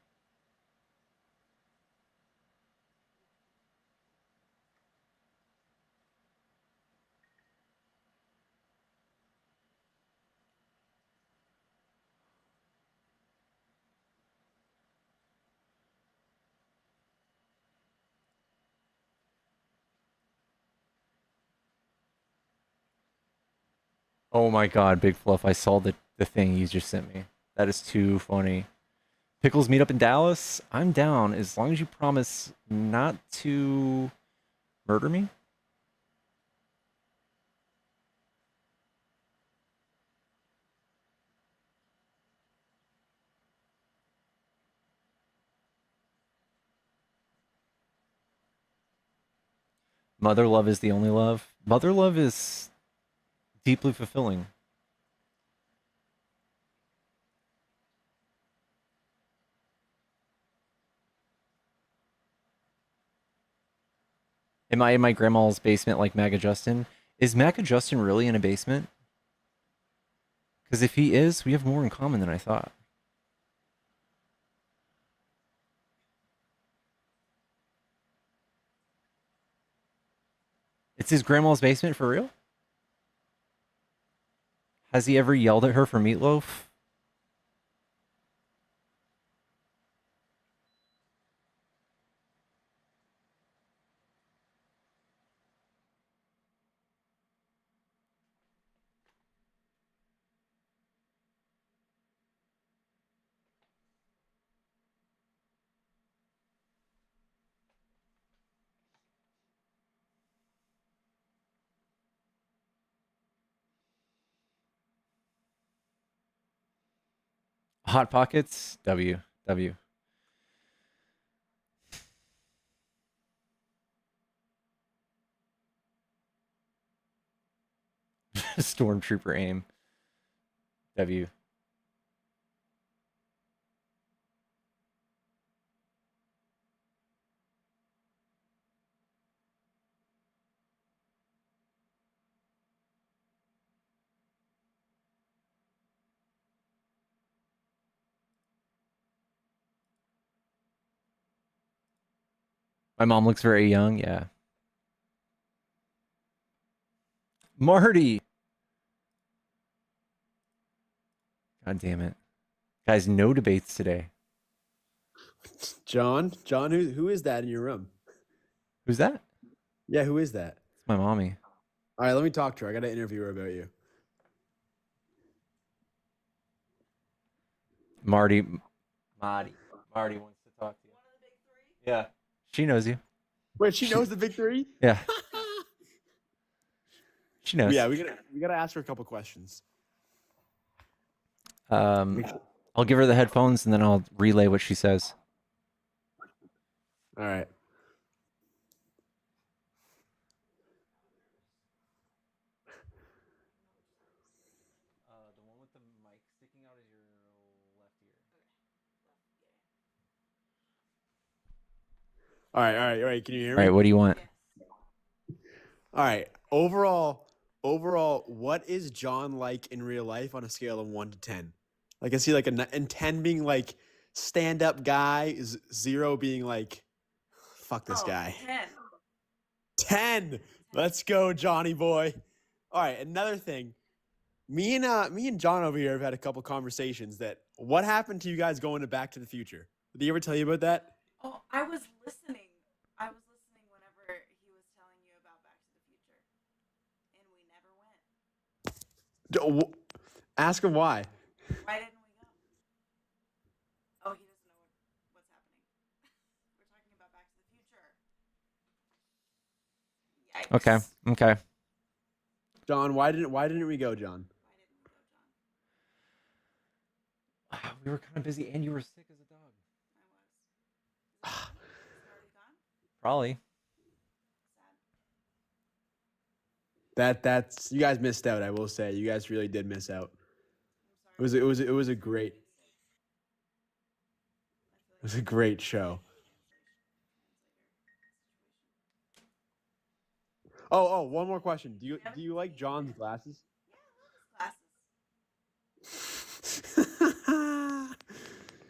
Oh my god, Big Fluff, I saw the thing you just sent me. That is too funny. Pickles meet up in Dallas? I'm down as long as you promise not to murder me. Mother love is the only love. Mother love is deeply fulfilling. Am I in my grandma's basement like MAGA Justin? Is MAGA Justin really in a basement? Because if he is, we have more in common than I thought. It's his grandma's basement for real? Has he ever yelled at her for meatloaf? Hot Pockets? W. W. Stormtrooper aim. W. My mom looks very young, yeah. Marty! God damn it. Guys, no debates today. John, who is that in your room? Who's that? Yeah, who is that? It's my mommy. All right, let me talk to her. I got to interview her about you. Marty wants to talk to you. One of the big three? Yeah. She knows you. Wait, she knows the big three? Yeah. She knows. Yeah, we gotta ask her a couple questions. I'll give her the headphones and then I'll relay what she says. All right. The one with the mic sticking out is your left ear. All right. Can you hear me? All right, what do you want? All right. Overall, what is John like in real life on a scale of 1 to 10? Like, is he like and 10 being like stand-up guy, is 0 being like fuck this guy? 10. Let's go, Johnny boy. All right, another thing. Me and John over here have had a couple conversations that what happened to you guys going to Back to the Future? Did he ever tell you about that? Oh, I was listening. I was listening whenever he was telling you about Back to the Future. And we never went. Ask him why. Why didn't we go? Oh, he doesn't know what's happening. We're talking about Back to the Future. Yikes. Okay. John, why didn't we go, John? We were kind of busy and you were sick as a dog. Probably. That's you guys missed out, I will say. You guys really did miss out. It was a great show. Oh, one more question. Do you like John's glasses? Yeah, I love his glasses.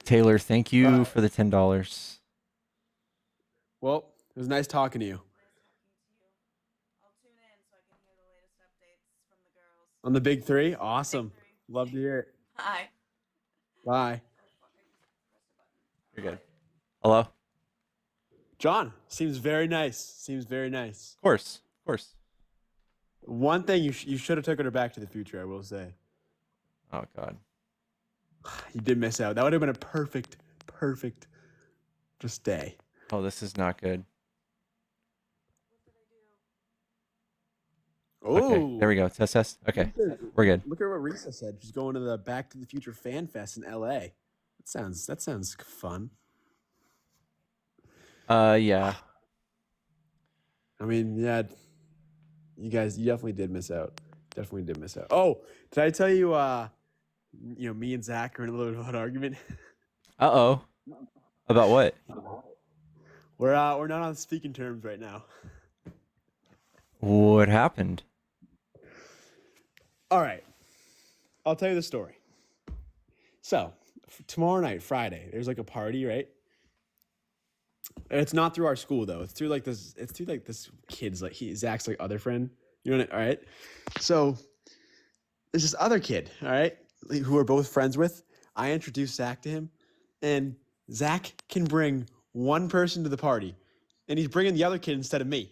Taylor, thank you for the $10. Well, it was nice talking to you. I'll tune in so I can hear the latest updates from the girls. On the big three? Awesome. Love to hear it. Bye. Bye. You're good. Hello? John, seems very nice. Of course. One thing you should have taken her Back to the Future, I will say. Oh, God. You did miss out. That would have been a perfect just day. Oh, this is not good. Oh, okay, there we go. Test. Okay, we're good. Look at what Risa said. She's going to the Back to the Future Fan Fest in LA. That sounds fun. Yeah. I mean, yeah, you definitely did miss out. Definitely did miss out. Oh, did I tell you? Me and Zach are in a little bit of an argument. Uh-oh. About what? We're not on speaking terms right now. What happened? All right, I'll tell you the story. So, tomorrow night, Friday, there's like a party, right? It's not through our school though. It's through like this. It's through like this kid's Zach's like other friend. You know what? All right. So there's this other kid. All right, who we're both friends with. I introduced Zach to him, and Zach can bring one person to the party, and he's bringing the other kid instead of me.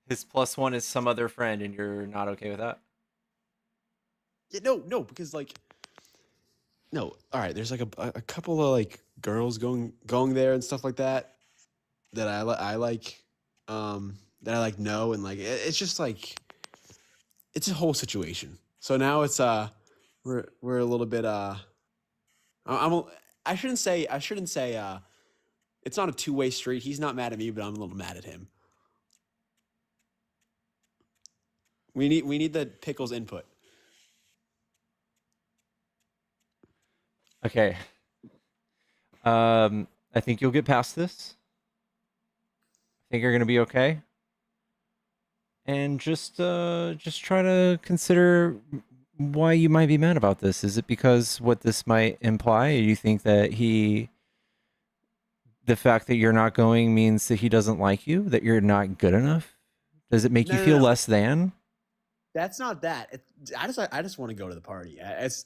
His plus one is some other friend, and you're not okay with that? Yeah, no, because like, no. All right, there's like a couple of like girls going there and stuff like that that I like, that I like know, and like it's just like it's a whole situation. So now it's we're a little bit I shouldn't say it's not a two-way street. He's not mad at me, but I'm a little mad at him. We need the pickles input. Okay. I think you'll get past this. I think you're gonna be okay. And just try to consider why you might be mad about this. Is it because what this might imply? You think that the fact that you're not going means that he doesn't like you, that you're not good enough? Does it make you feel less than? That's not that. I just want to go to the party. It's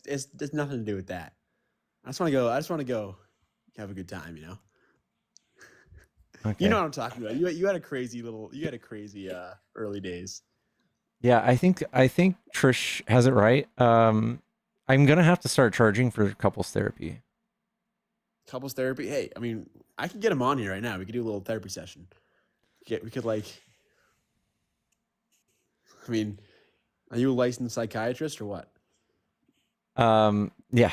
nothing to do with that. I just want to go have a good time, you know. Okay. You know what I'm talking about. You had a crazy early days. Yeah, I think Trish has it right. I'm gonna have to start charging for couples therapy. Couples therapy. Hey, I mean, I could get him on here right now. We could do a little therapy session. We could like. I mean, are you a licensed psychiatrist or what? Yeah.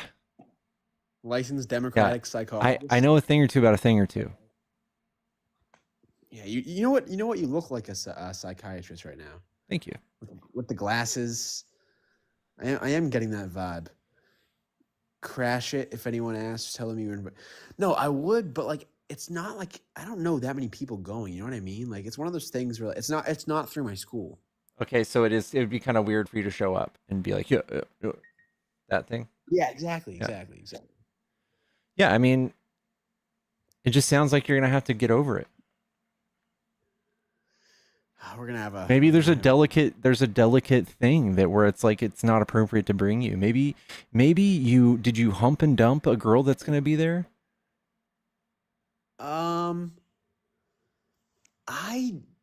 Licensed democratic psychologist. I know a thing or two about a thing or two. Yeah, you know what you look like a psychiatrist right now. Thank you. With the glasses, I am getting that vibe. Crash it if anyone asks. Tell them you're. No, I would, but like it's not like I don't know that many people going. You know what I mean? Like it's one of those things where it's not through my school. Okay, so it would be kind of weird for you to show up and be like, yeah, that thing. Yeah, exactly. Yeah, I mean, it just sounds like you're gonna have to get over it. We're gonna have a maybe there's a delicate thing that where it's like it's not appropriate to bring you. Maybe did you hump and dump a girl that's gonna be there?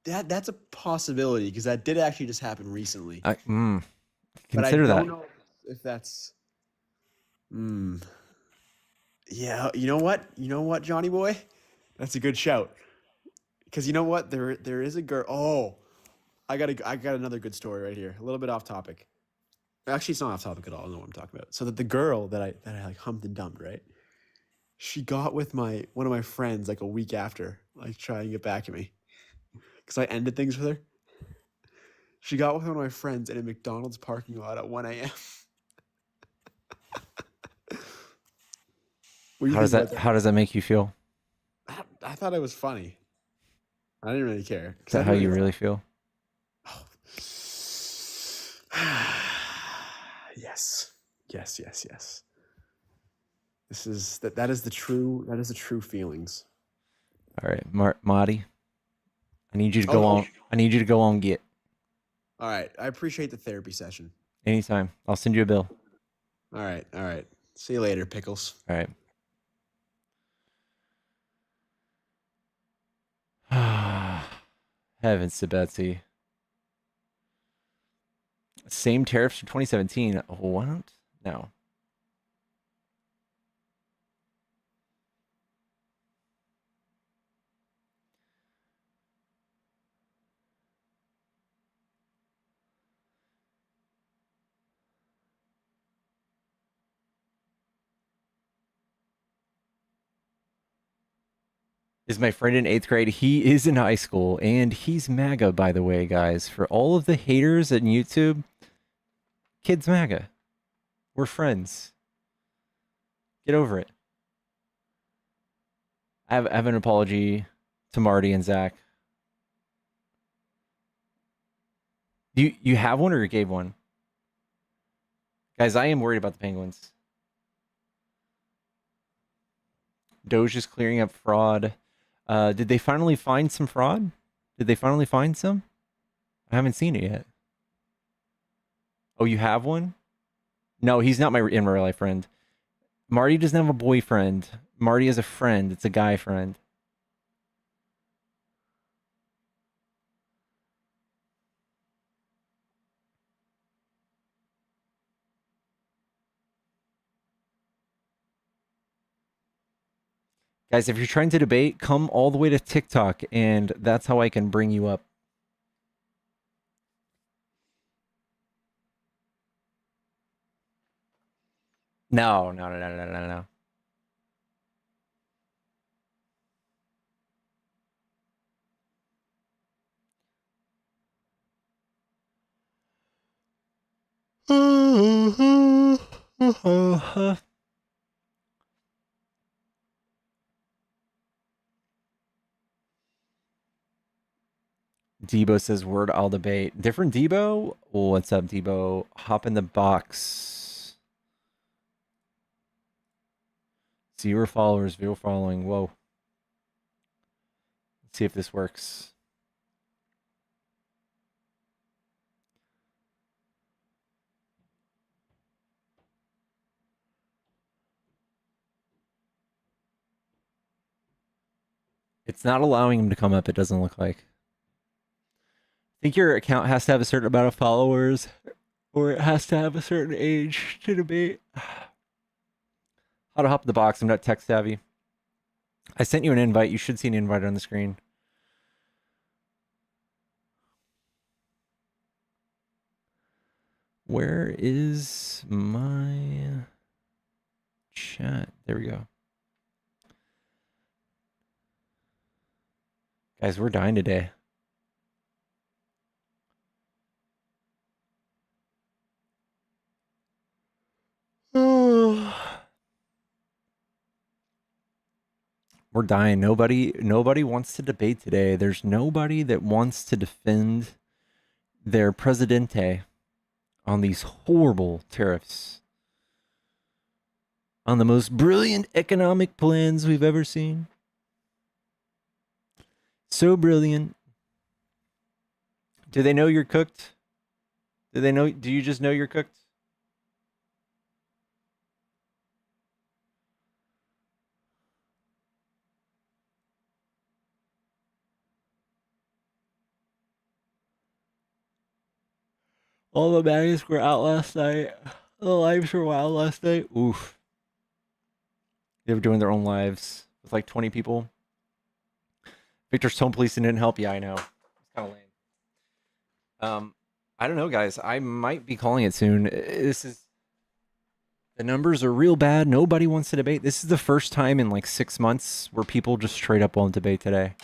That's a possibility because that did actually just happen recently. Consider but I that. don't know if that's. Yeah, you know what, Johnny boy, that's a good shout. Because you know what, there is a girl. Oh, I got another good story right here. A little bit off topic. Actually, it's not off topic at all. I know what I'm talking about. So that the girl that I like humped and dumped, right? She got with one of my friends like a week after, like trying to get back at me, because I ended things with her. She got with one of my friends in a McDonald's parking lot at 1 a.m. How does that make you feel? I thought it was funny. I didn't really care. Is that how you really feel? Yes. That is the true feelings. All right, Marty. I need you to go on. I need you to go on get. All right. I appreciate the therapy session. Anytime. I'll send you a bill. All right. See you later, Pickles. All right. Heavens to Betsy. Same tariffs for 2017. What? No. is my friend in 8th grade. He is in high school, and he's MAGA, by the way, guys. For all of the haters on YouTube, kid's MAGA. We're friends. Get over it. I have an apology to Marty and Zach. You have one or you gave one? Guys, I am worried about the Penguins. Doge is clearing up fraud. Did they finally find some fraud? Did they finally find some? I haven't seen it yet. Oh, you have one? No, he's not my in real life friend. Marty doesn't have a boyfriend. Marty has a friend. It's a guy friend. Guys, if you're trying to debate, come all the way to TikTok, and that's how I can bring you up. No. Debo says, word, I'll debate. Different Debo? What's up, Debo? Hop in the box. 0 followers, 0 following. Whoa. Let's see if this works. It's not allowing him to come up, it doesn't look like. I think your account has to have a certain amount of followers, or it has to have a certain age to debate. How to hop in the box. I'm not tech savvy. I sent you an invite. You should see an invite on the screen. Where is my chat? There we go. Guys, we're dying today. We're dying. Nobody wants to debate today. There's nobody that wants to defend their presidente on these horrible tariffs, on the most brilliant economic plans we've ever seen. So brilliant. Do they know you're cooked? Do you just know you're cooked? All the baddies were out last night. The lives were wild last night. Oof. They were doing their own lives with like 20 people. Victor's home policing didn't help. Yeah, I know. It's kind of lame. I don't know, guys. I might be calling it soon. The numbers are real bad. Nobody wants to debate. This is the first time in like 6 months where people just straight up won't debate today.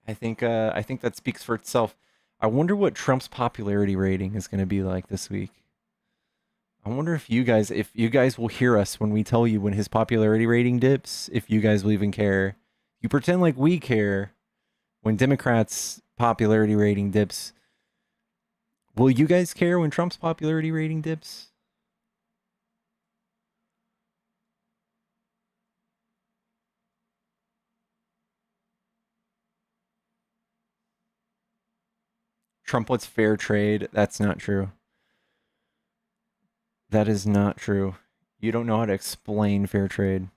I think that speaks for itself. I wonder what Trump's popularity rating is going to be like this week. I wonder if you guys will hear us when we tell you when his popularity rating dips, if you guys will even care. You pretend like we care when Democrats' popularity rating dips. Will you guys care when Trump's popularity rating dips? Trump wants fair trade. That's not true. That is not true. You don't know how to explain fair trade.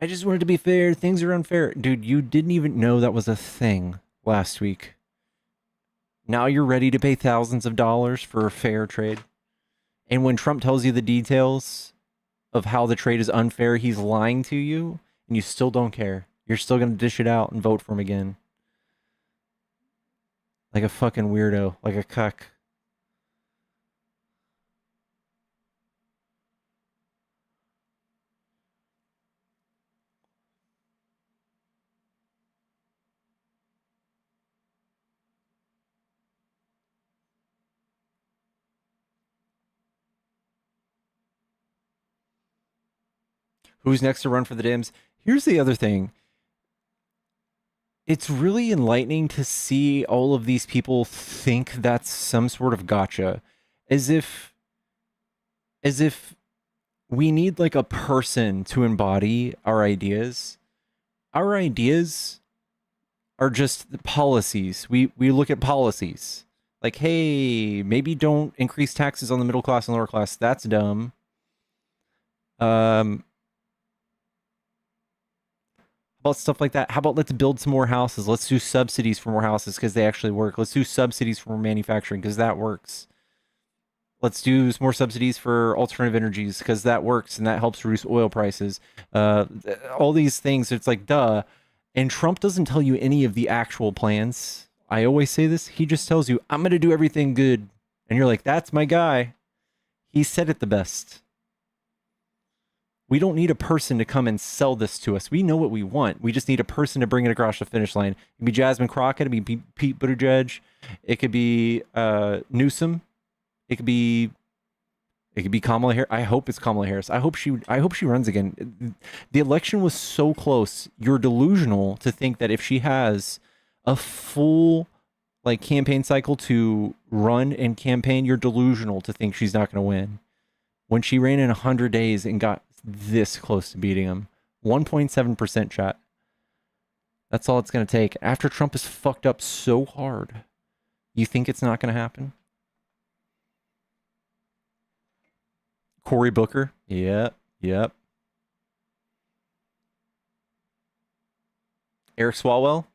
I just wanted to be fair. Things are unfair. Dude, you didn't even know that was a thing last week. Now you're ready to pay thousands of dollars for a fair trade. And when Trump tells you the details of how the trade is unfair, he's lying to you, and you still don't care. You're still going to dish it out and vote for him again. Like a fucking weirdo. Like a cuck. Who's next to run for the Dems? Here's the other thing. It's really enlightening to see all of these people think that's some sort of gotcha, as if we need like a person to embody our ideas. Our ideas are just policies. We look at policies. Like, hey, maybe don't increase taxes on the middle class and lower class. That's dumb. About stuff like that. How about let's build some more houses? Let's do subsidies for more houses because they actually work. Let's do subsidies for more manufacturing because that works. Let's do more subsidies for alternative energies because that works and that helps reduce oil prices. All these things, it's like, duh. And Trump doesn't tell you any of the actual plans. I always say this. He just tells you, I'm going to do everything good. And you're like, that's my guy. He said it the best. We don't need a person to come and sell this to us. We know what we want. We just need a person to bring it across the finish line. It could be Jasmine Crockett. It could be Pete Buttigieg. It could be Newsom. It could be Kamala Harris. I hope it's Kamala Harris. I hope she runs again. The election was so close. You're delusional to think that if she has a full like campaign cycle to run and campaign, you're delusional to think she's not going to win. When she ran in 100 days and got this close to beating him, 1.7% chat. That's all it's going to take. After Trump is fucked up so hard, you think it's not going to happen? Cory Booker. Yep. Eric Swalwell.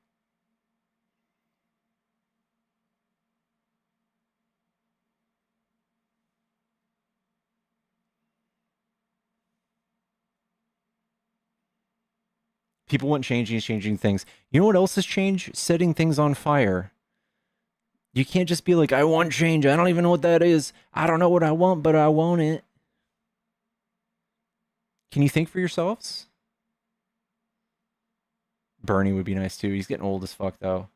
People want changing things. You know what else has changed? Setting things on fire. You can't just be like, I want change. I don't even know what that is. I don't know what I want, but I want it. Can you think for yourselves? Bernie would be nice too. He's getting old as fuck though.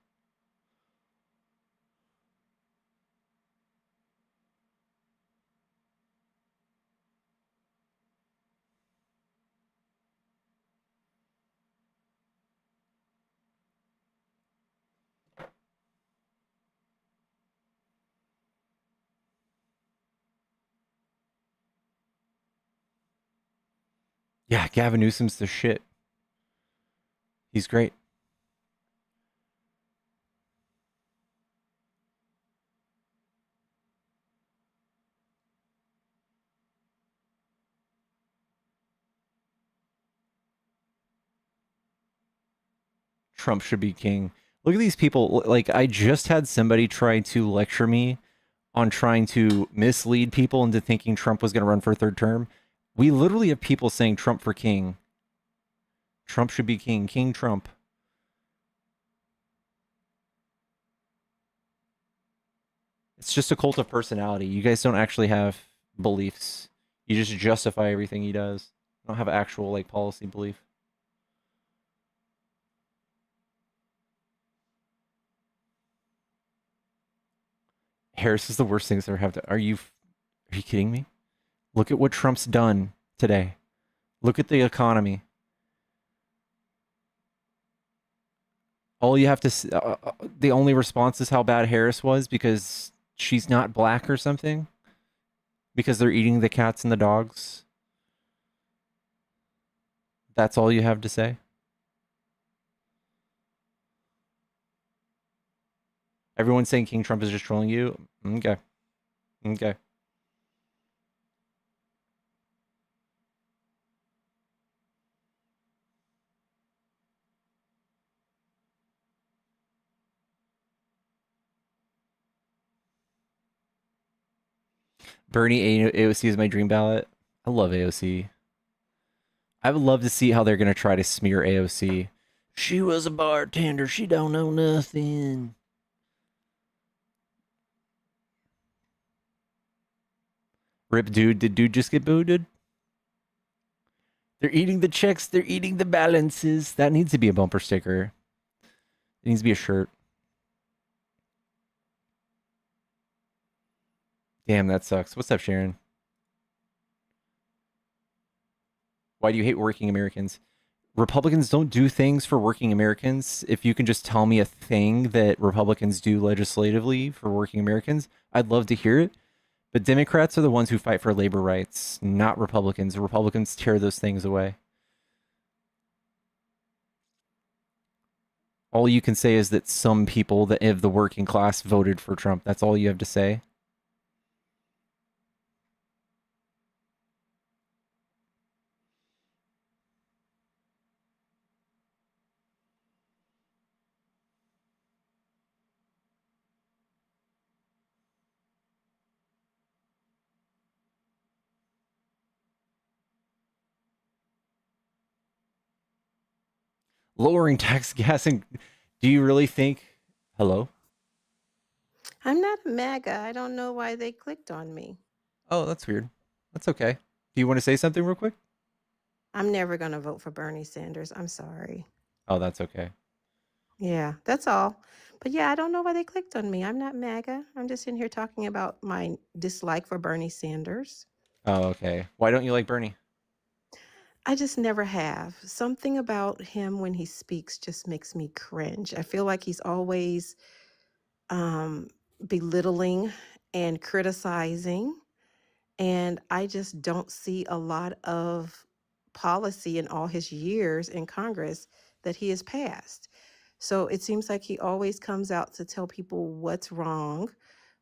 Yeah, Gavin Newsom's the shit. He's great. Trump should be king. Look at these people. Like, I just had somebody try to lecture me on trying to mislead people into thinking Trump was going to run for a third term. We literally have people saying Trump for king. Trump should be king. King Trump. It's just a cult of personality. You guys don't actually have beliefs. You just justify everything he does. You don't have actual like policy belief. Harris is the worst thing that's ever happened. Are you kidding me? Look at what Trump's done today. Look at the economy. All you have to the only response is how bad Harris was because she's not black or something. Because they're eating the cats and the dogs. That's all you have to say. Everyone's saying King Trump is just trolling you. Okay. Bernie AOC is my dream ballot. I love AOC. I would love to see how they're going to try to smear AOC. She was a bartender. She don't know nothing. Rip dude. Did dude just get booted? They're eating the checks. They're eating the balances. That needs to be a bumper sticker. It needs to be a shirt. Damn, that sucks. What's up, Sharon? Why do you hate working Americans? Republicans don't do things for working Americans. If you can just tell me a thing that Republicans do legislatively for working Americans, I'd love to hear it. But Democrats are the ones who fight for labor rights, not Republicans. Republicans tear those things away. All you can say is that some people that of the working class voted for Trump. That's all you have to say. Lowering tax, gas, and do you really think? Hello? I'm not a MAGA. I don't know why they clicked on me. Oh, that's weird. That's okay. Do you want to say something real quick? I'm never going to vote for Bernie Sanders. I'm sorry. Oh, that's okay. Yeah, that's all. But yeah, I don't know why they clicked on me. I'm not MAGA. I'm just in here talking about my dislike for Bernie Sanders. Oh, okay. Why don't you like Bernie? I just never have. Something about him when he speaks just makes me cringe. I feel like he's always belittling and criticizing. And I just don't see a lot of policy in all his years in Congress that he has passed. So it seems like he always comes out to tell people what's wrong,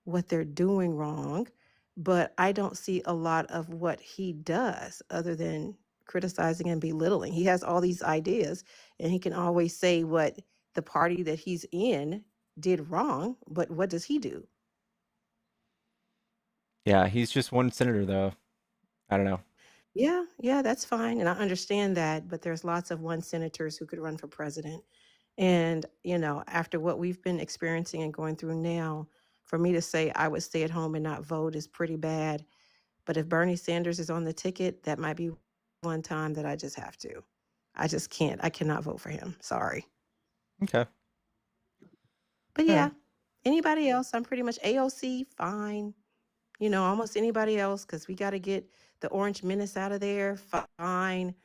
what they're doing wrong. But I don't see a lot of what he does other than criticizing and belittling. He has all these ideas and he can always say what the party that he's in did wrong. But what does he do? Yeah, he's just one senator, though. I don't know. Yeah, that's fine. And I understand that, but there's lots of one senators who could run for president. And, after what we've been experiencing and going through now, for me to say I would stay at home and not vote is pretty bad. But if Bernie Sanders is on the ticket, that might be one time that I just have to. I just can't. I cannot vote for him. Sorry. Okay. But All yeah, right. anybody else, I'm pretty much AOC, fine. Almost anybody else, because we got to get the orange menace out of there, fine.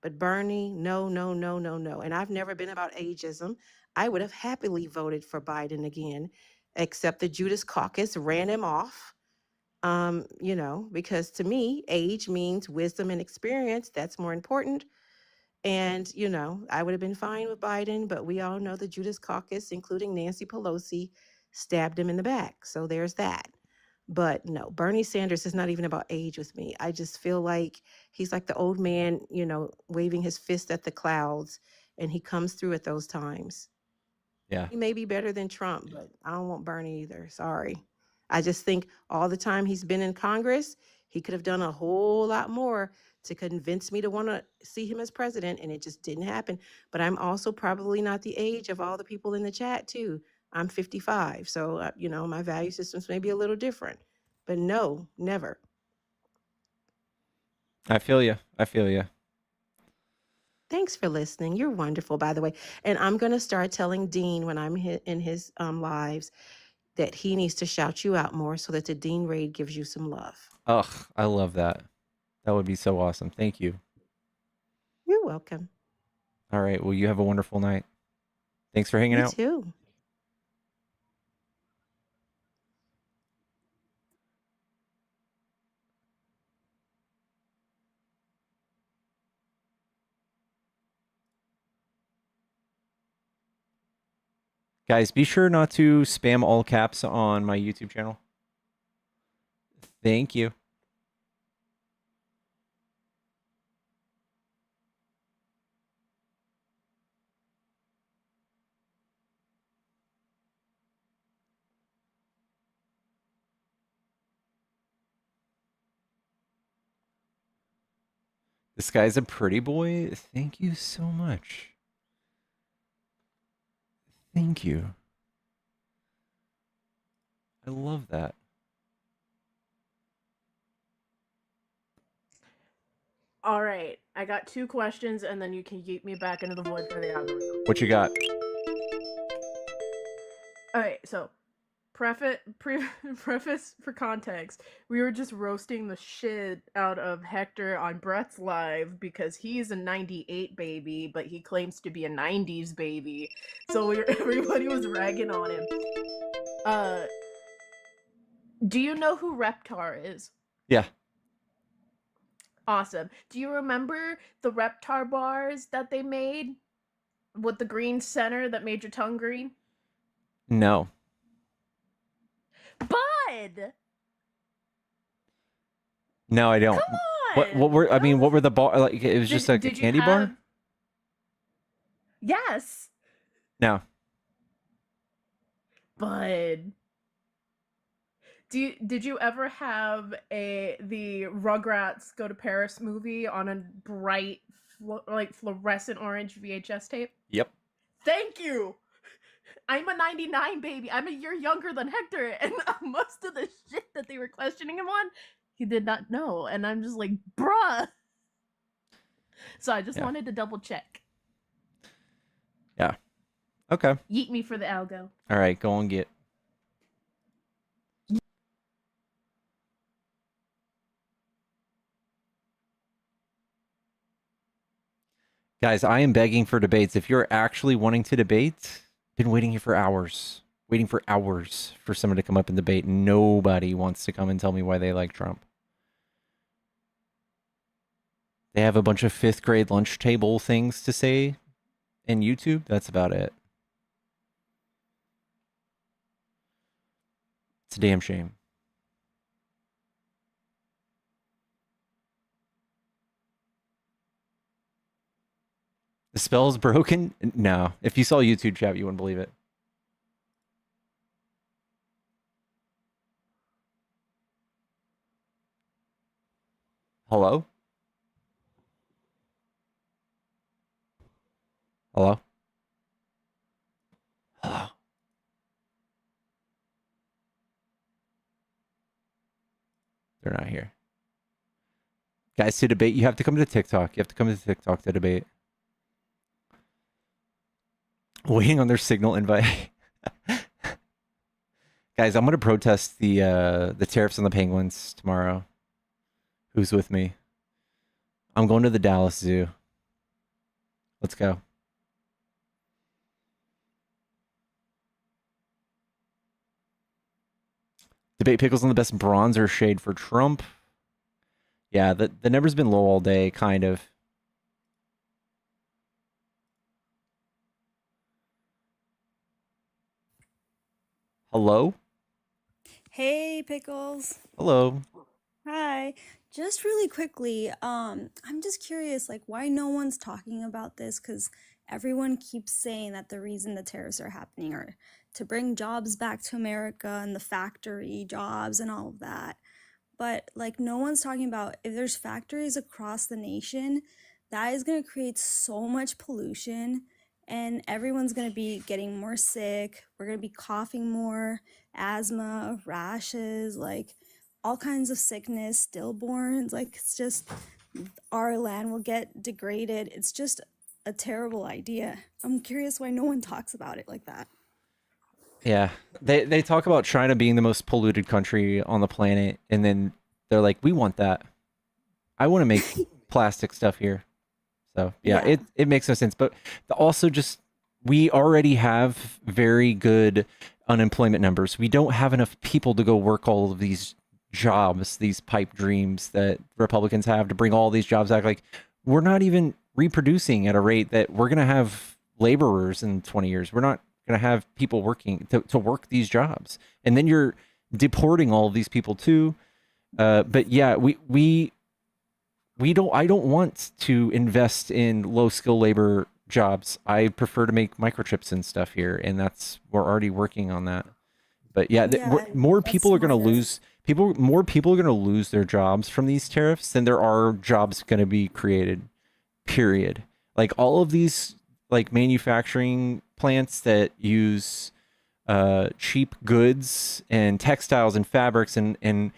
But Bernie, no, no, no, no, no. And I've never been about ageism. I would have happily voted for Biden again, except the Judas Caucus ran him off. Because to me, age means wisdom and experience. That's more important. And, I would have been fine with Biden, but we all know the Judas Caucus, including Nancy Pelosi, stabbed him in the back. So there's that. But no, Bernie Sanders is not even about age with me. I just feel like he's like the old man, waving his fist at the clouds, and he comes through at those times. Yeah. He may be better than Trump, but I don't want Bernie either. Sorry. I just think all the time he's been in Congress, he could have done a whole lot more to convince me to want to see him as president, and it just didn't happen. But I'm also probably not the age of all the people in the chat, too. I'm 55, so, my value systems may be a little different. But no, never. I feel you. I feel you. Thanks for listening. You're wonderful, by the way. And I'm going to start telling Dean when I'm in his lives that he needs to shout you out more so that the Dean Raid gives you some love. Ugh, I love that. That would be so awesome. Thank you. You're welcome. All right. Well, you have a wonderful night. Thanks for hanging You out. too. Guys, be sure not to spam all caps on my YouTube channel. Thank you. This guy's a pretty boy. Thank you so much. Thank you. I love that. All right, I got 2 questions, and then you can yeet me back into the void for the algorithm. What you got? All right, so preface for context, we were just roasting the shit out of Hector on Brett's live because he's a 98 baby, but he claims to be a 90s baby. So everybody was ragging on him. Do you know who Reptar is? Yeah. Awesome. Do you remember the Reptar bars that they made with the green center that made your tongue green? No. Bud! No, I don't. Come What on! were what were the bar like? It was just like a candy bar? Yes. No. Bud. Did you ever have the Rugrats Go to Paris movie on a bright fluorescent orange VHS tape? Yep. Thank you. I'm a 99 baby. I'm a year younger than Hector, and most of the shit that they were questioning him on, he did not know. And I'm just like, bruh. So I just wanted to double check. Yeah. Okay. Yeet me for the algo. All right, go and get. Guys, I am begging for debates. If you're actually wanting to debate, been waiting here for hours. Waiting for hours for someone to come up and debate. Nobody wants to come and tell me why they like Trump. They have a bunch of 5th grade lunch table things to say in YouTube. That's about it. It's a damn shame. The spell's broken? No. If you saw YouTube chat, you wouldn't believe it. Hello? Hello? Hello? They're not here. Guys, to debate, you have to come to TikTok. You have to come to TikTok to debate. Waiting on their signal invite. Guys, I'm going to protest the tariffs on the penguins tomorrow. Who's with me? I'm going to the Dallas Zoo. Let's go. Debate Pickles on the best bronzer shade for Trump. Yeah, the number's been low all day, kind of. Hello? Hey, Pickles. Hello. Hi. Just really quickly, I'm just curious, like, why no one's talking about this? Because everyone keeps saying that the reason the tariffs are happening are to bring jobs back to America and the factory jobs and all of that. But, like, no one's talking about if there's factories across the nation, that is going to create so much pollution and everyone's going to be getting more sick. We're going to be coughing more, asthma, rashes, like all kinds of sickness, stillborns. Like, it's just our land will get degraded. It's just a terrible idea. I'm curious why no one talks about it like that. Yeah, they talk about China being the most polluted country on the planet, and then they're like, we want that. I want to make plastic stuff here. So yeah, it makes no sense. But also just, we already have very good unemployment numbers. We don't have enough people to go work all of these jobs, these pipe dreams that Republicans have to bring all these jobs back. Like, we're not even reproducing at a rate that we're going to have laborers in 20 years. We're not going to have people working to work these jobs. And then you're deporting all of these people too. But yeah, I don't want to invest in low skill labor jobs. I prefer to make microchips and stuff here. And we're already working on that. But yeah, more people are going to lose more people are going to lose their jobs from these tariffs than there are jobs going to be created, period. Like, all of these like manufacturing plants that use cheap goods and textiles and fabrics and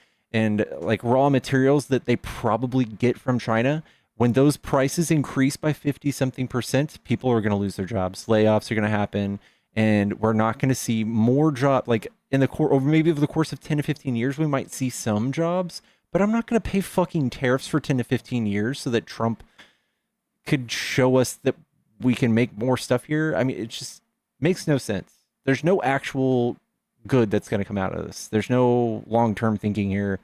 like raw materials that they probably get from China, when those prices increase by 50-something%, people are going to lose their jobs. Layoffs are going to happen, and we're not going to see more like in the or maybe over the course of 10 to 15 years, we might see some jobs, but I'm not going to pay fucking tariffs for 10 to 15 years so that Trump could show us that we can make more stuff here. I mean, it just makes no sense. There's no actual good that's going to come out of this. There's no long-term thinking here.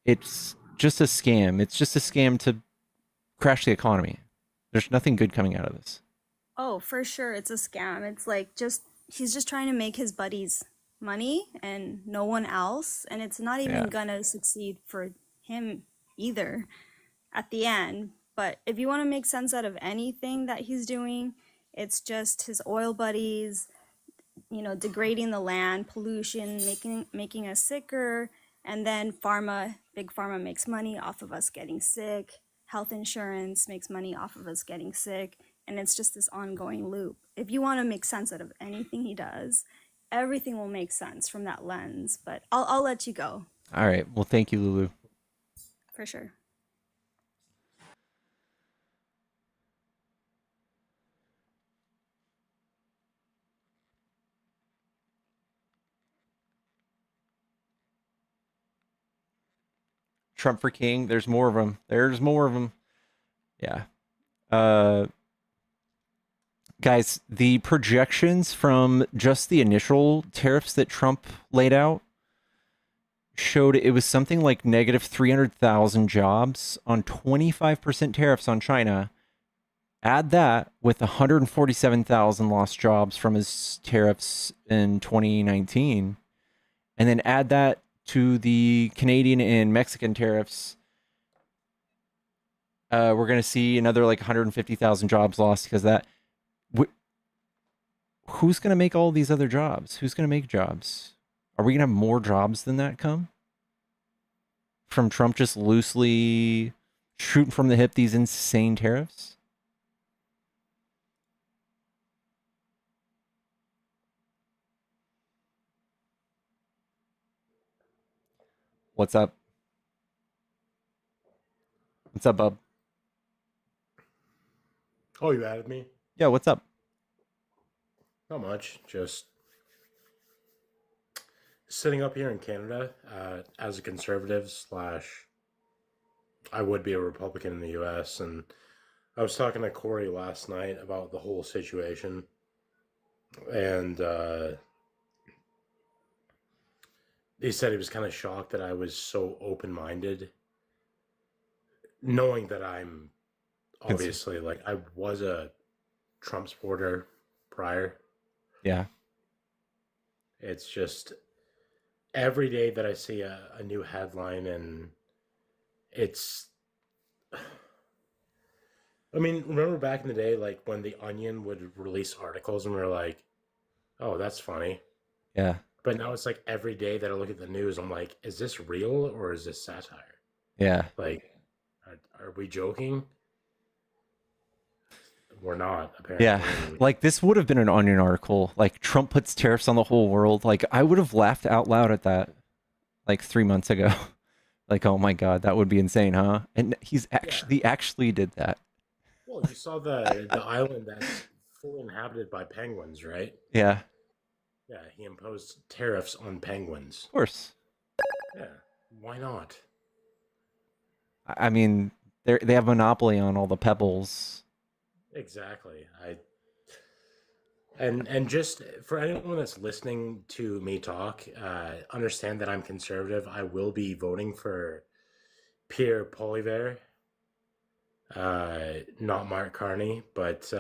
It's just a scam. It's just a scam to crash the economy. There's nothing good coming out of this. Oh, for sure, it's a scam. It's like he's just trying to make his buddies money and no one else, and it's not even gonna succeed for him either at the end. But if you want to make sense out of anything that he's doing, it's just his oil buddies, degrading the land, pollution, making us sicker, and then big pharma makes money off of us getting sick. Health insurance makes money off of us getting sick, and it's just this ongoing loop. If you want to make sense out of anything he does, everything will make sense from that lens. But I'll let you go. All right. Well, thank you, Lulu. For sure. Trump for king. There's more of them. There's more of them. Yeah. Guys, the projections from just the initial tariffs that Trump laid out showed it was something like negative 300,000 jobs on 25% tariffs on China. Add that with 147,000 lost jobs from his tariffs in 2019, and then add that to the Canadian and Mexican tariffs. We're going to see another like 150,000 jobs lost because that. Who's going to make all these other jobs? Who's going to make jobs? Are we going to have more jobs than that come from Trump just loosely shooting from the hip these insane tariffs? What's up? What's up, bub? Oh, you added me? Yeah, what's up? Not much. Just sitting up here in Canada as a conservative slash I would be a Republican in the U.S. And I was talking to Corey last night about the whole situation. And he said he was kind of shocked that I was so open-minded, knowing that I'm obviously, like, I was a Trump supporter prior. Yeah. It's just every day that I see a new headline, and it's, I mean, remember back in the day, like when The Onion would release articles and we were like, oh, that's funny. Yeah. But now it's like every day that I look at the news, I'm like, is this real or is this satire? Yeah. Like, are we joking? We're not, apparently. Yeah. Like this would have been an Onion article. Like Trump puts tariffs on the whole world. Like I would have laughed out loud at that like 3 months ago. Like, oh my God, that would be insane, huh? And he actually did that. Well, you saw the island that's fully inhabited by penguins, right? Yeah. Yeah, he imposed tariffs on penguins. Of course. Yeah, why not? I mean, they have monopoly on all the pebbles. Exactly. And just for anyone that's listening to me talk, understand that I'm conservative. I will be voting for Pierre Poilievre, not Mark Carney, but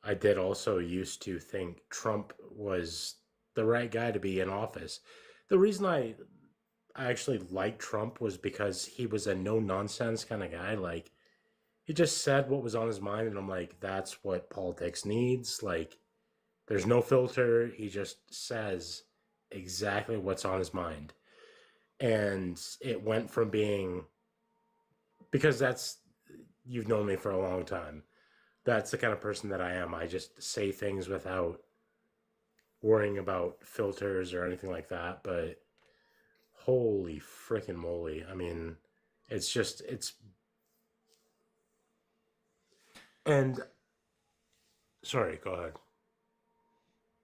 I did also used to think Trump was the right guy to be in office. The reason I actually liked Trump was because he was a no-nonsense kind of guy. Like, he just said what was on his mind, and I'm like, that's what politics needs. Like, there's no filter. He just says exactly what's on his mind. And it went from being, because you've known me for a long time. That's the kind of person that I am. I just say things without worrying about filters or anything like that. But holy freaking moly. I mean, and sorry, go ahead.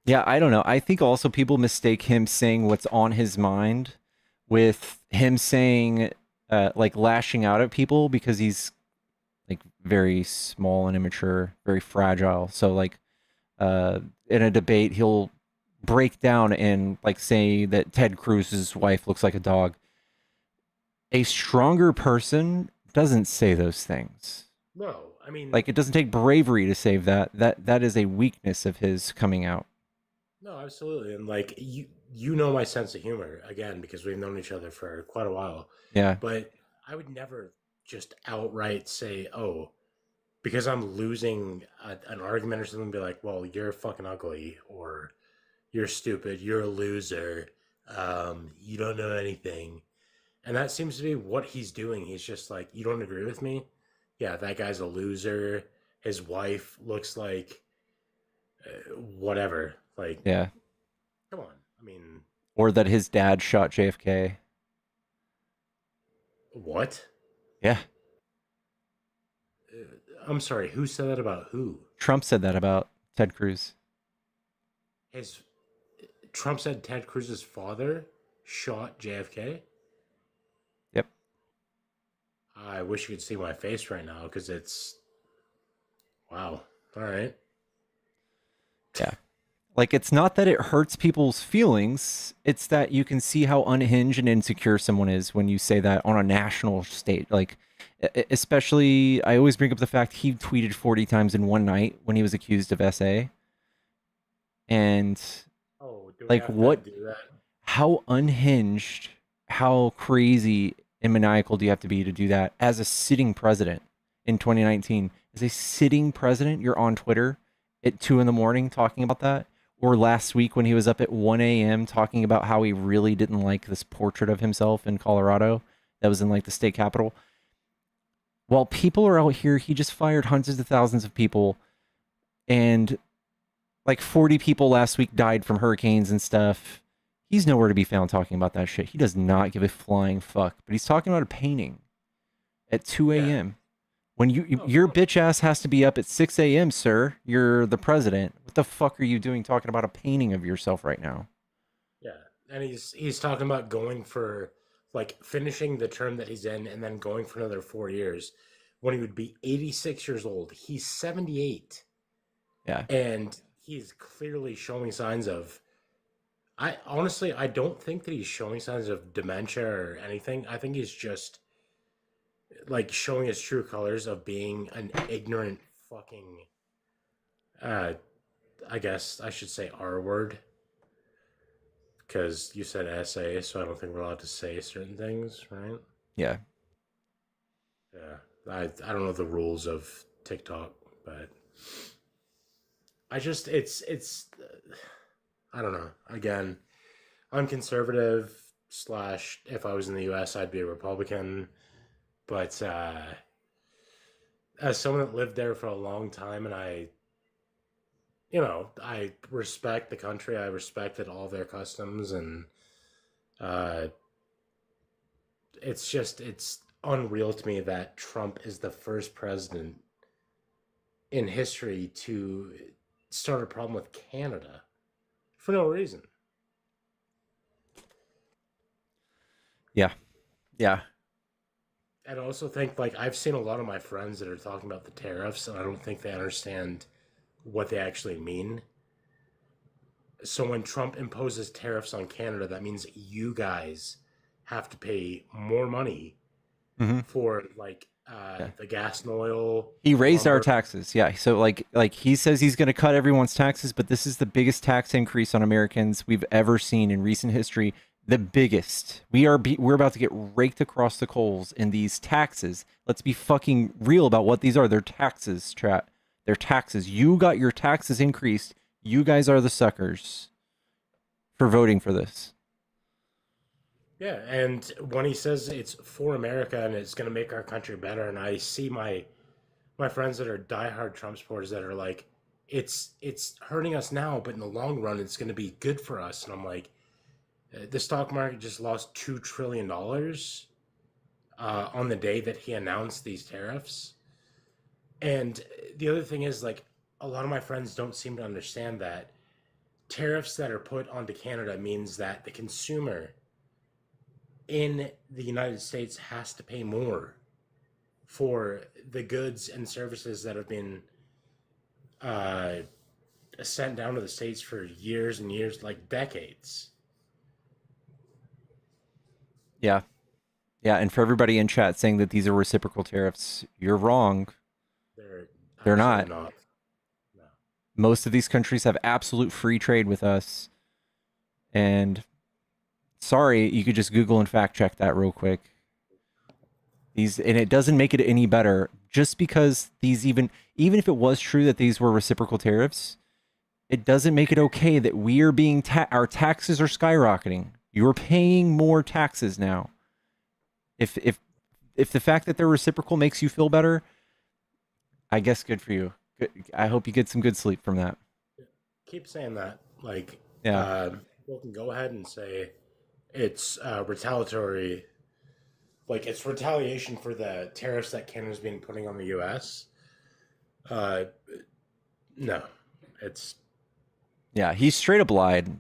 Yeah, I don't know. I think also people mistake him saying what's on his mind with him saying, like lashing out at people because he's like very small and immature, very fragile. So like, in a debate, he'll break down and like say that Ted Cruz's wife looks like a dog. A stronger person doesn't say those things. No, I mean, Like it doesn't take bravery to say that. That is a weakness of his coming out. no, absolutely. And like you know my sense of humor again because we've known each other for quite a while. Yeah. But I would never just outright say, "Oh, because I'm losing an argument or something," be like, "Well, you're fucking ugly," or "You're stupid," "You're a loser," "You don't know anything." And that seems to be what he's doing. He's just like, "You don't agree with me? Yeah, that guy's a loser. His wife looks like whatever." Like, Yeah. come on. I mean, Or that his dad shot JFK. what? Yeah. I'm sorry. Who said that about who? Trump said that about Ted Cruz. His Trump said Ted Cruz's father shot JFK. Yep. I wish you could see my face right now because it's wow. All right. Yeah. Like it's not that it hurts people's feelings, it's that you can see how unhinged and insecure someone is when you say that on a national stage. Like especially I always bring up the fact he tweeted 40 times in one night when he was accused of SA. And Oh, do we like have what to do that? how unhinged, how crazy and maniacal do you have to be to do that as a sitting president in 2019? As a sitting president, you're on Twitter at 2 a.m. talking about that? Or last week when he was up at 1 a.m. talking about how he really didn't like this portrait of himself in Colorado that was in like the state capitol. While people are out here, he just fired hundreds of thousands of people, and like 40 people last week died from hurricanes and stuff. He's nowhere to be found talking about that shit. He does not give a flying fuck. But he's talking about a painting at 2 a.m. When your bitch ass has to be up at 6 a.m., sir. You're the president. What the fuck are you doing talking about a painting of yourself right now? Yeah, and he's talking about going for like finishing the term that he's in and then going for another 4 years when he would be 86 years old. He's 78. Yeah. And he's clearly showing signs of I honestly I don't think that he's showing signs of dementia or anything. I think he's just like showing his true colors of being an ignorant fucking I guess I should say R word because you said SA, so I don't think we're allowed to say certain things, right? Yeah. Yeah. I don't know the rules of TikTok, but I just it's I don't know. Again, I'm conservative slash if I was in the US I'd be a Republican. But as someone that lived there for a long time and I respect the country, I respected all their customs and it's unreal to me that Trump is the first president in history to start a problem with Canada for no reason. Yeah. Yeah. And I also think like I've seen a lot of my friends that are talking about the tariffs and I don't think they understand what they actually mean. So when Trump imposes tariffs on Canada, that means you guys have to pay more money for like the gas and oil. He raised our lumber. taxes. Yeah. So like he says he's going to cut everyone's taxes, but this is the biggest tax increase on Americans we've ever seen in recent history. The biggest. We're about to get raked across the coals in these taxes. Let's be fucking real about what these are. They're taxes, chat. They're taxes. You got your taxes increased. You guys are the suckers for voting for this. Yeah, and when he says it's for America and it's going to make our country better, and I see my friends that are diehard Trump supporters that are like, it's hurting us now, but in the long run, it's going to be good for us. And I'm like, the stock market just lost $2 trillion on the day that he announced these tariffs. And the other thing is like, a lot of my friends don't seem to understand that tariffs that are put onto Canada means that the consumer in the United States has to pay more for the goods and services that have been sent down to the States for years and years, like decades. Yeah. Yeah, and for everybody in chat saying that these are reciprocal tariffs, you're wrong. They're not. No. Most of these countries have absolute free trade with us. And sorry, you could just Google and fact check that real quick. And it doesn't make it any better. Just because these even if it was true that these were reciprocal tariffs, it doesn't make it okay that we are being our taxes are skyrocketing. You're paying more taxes now. If the fact that they're reciprocal makes you feel better, I guess good for you. I hope you get some good sleep from that. Keep saying that. Like, yeah. People can go ahead and say it's retaliatory. Like, it's retaliation for the tariffs that Canada's been putting on the U.S. No, it's... Yeah, he's straight up lied.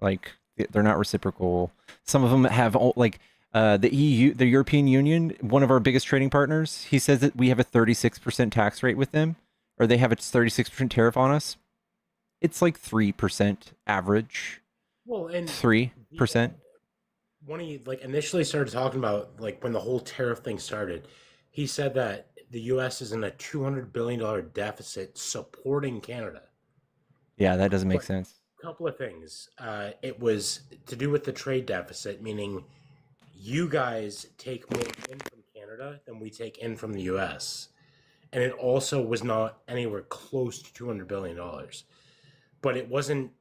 Like, they're not reciprocal. Some of them have, like, the EU, the European Union, one of our biggest trading partners, he says that we have a 36% tax rate with them, or they have a 36% tariff on us. It's like 3% average. Well, and 3%. When he initially started talking about when the whole tariff thing started, he said that the U.S. is in a $200 billion deficit supporting Canada. Yeah, that doesn't make sense. A couple of things. It was to do with the trade deficit, meaning you guys take more in from Canada than we take in from the U.S. And it also was not anywhere close to $200 billion. But it wasn't...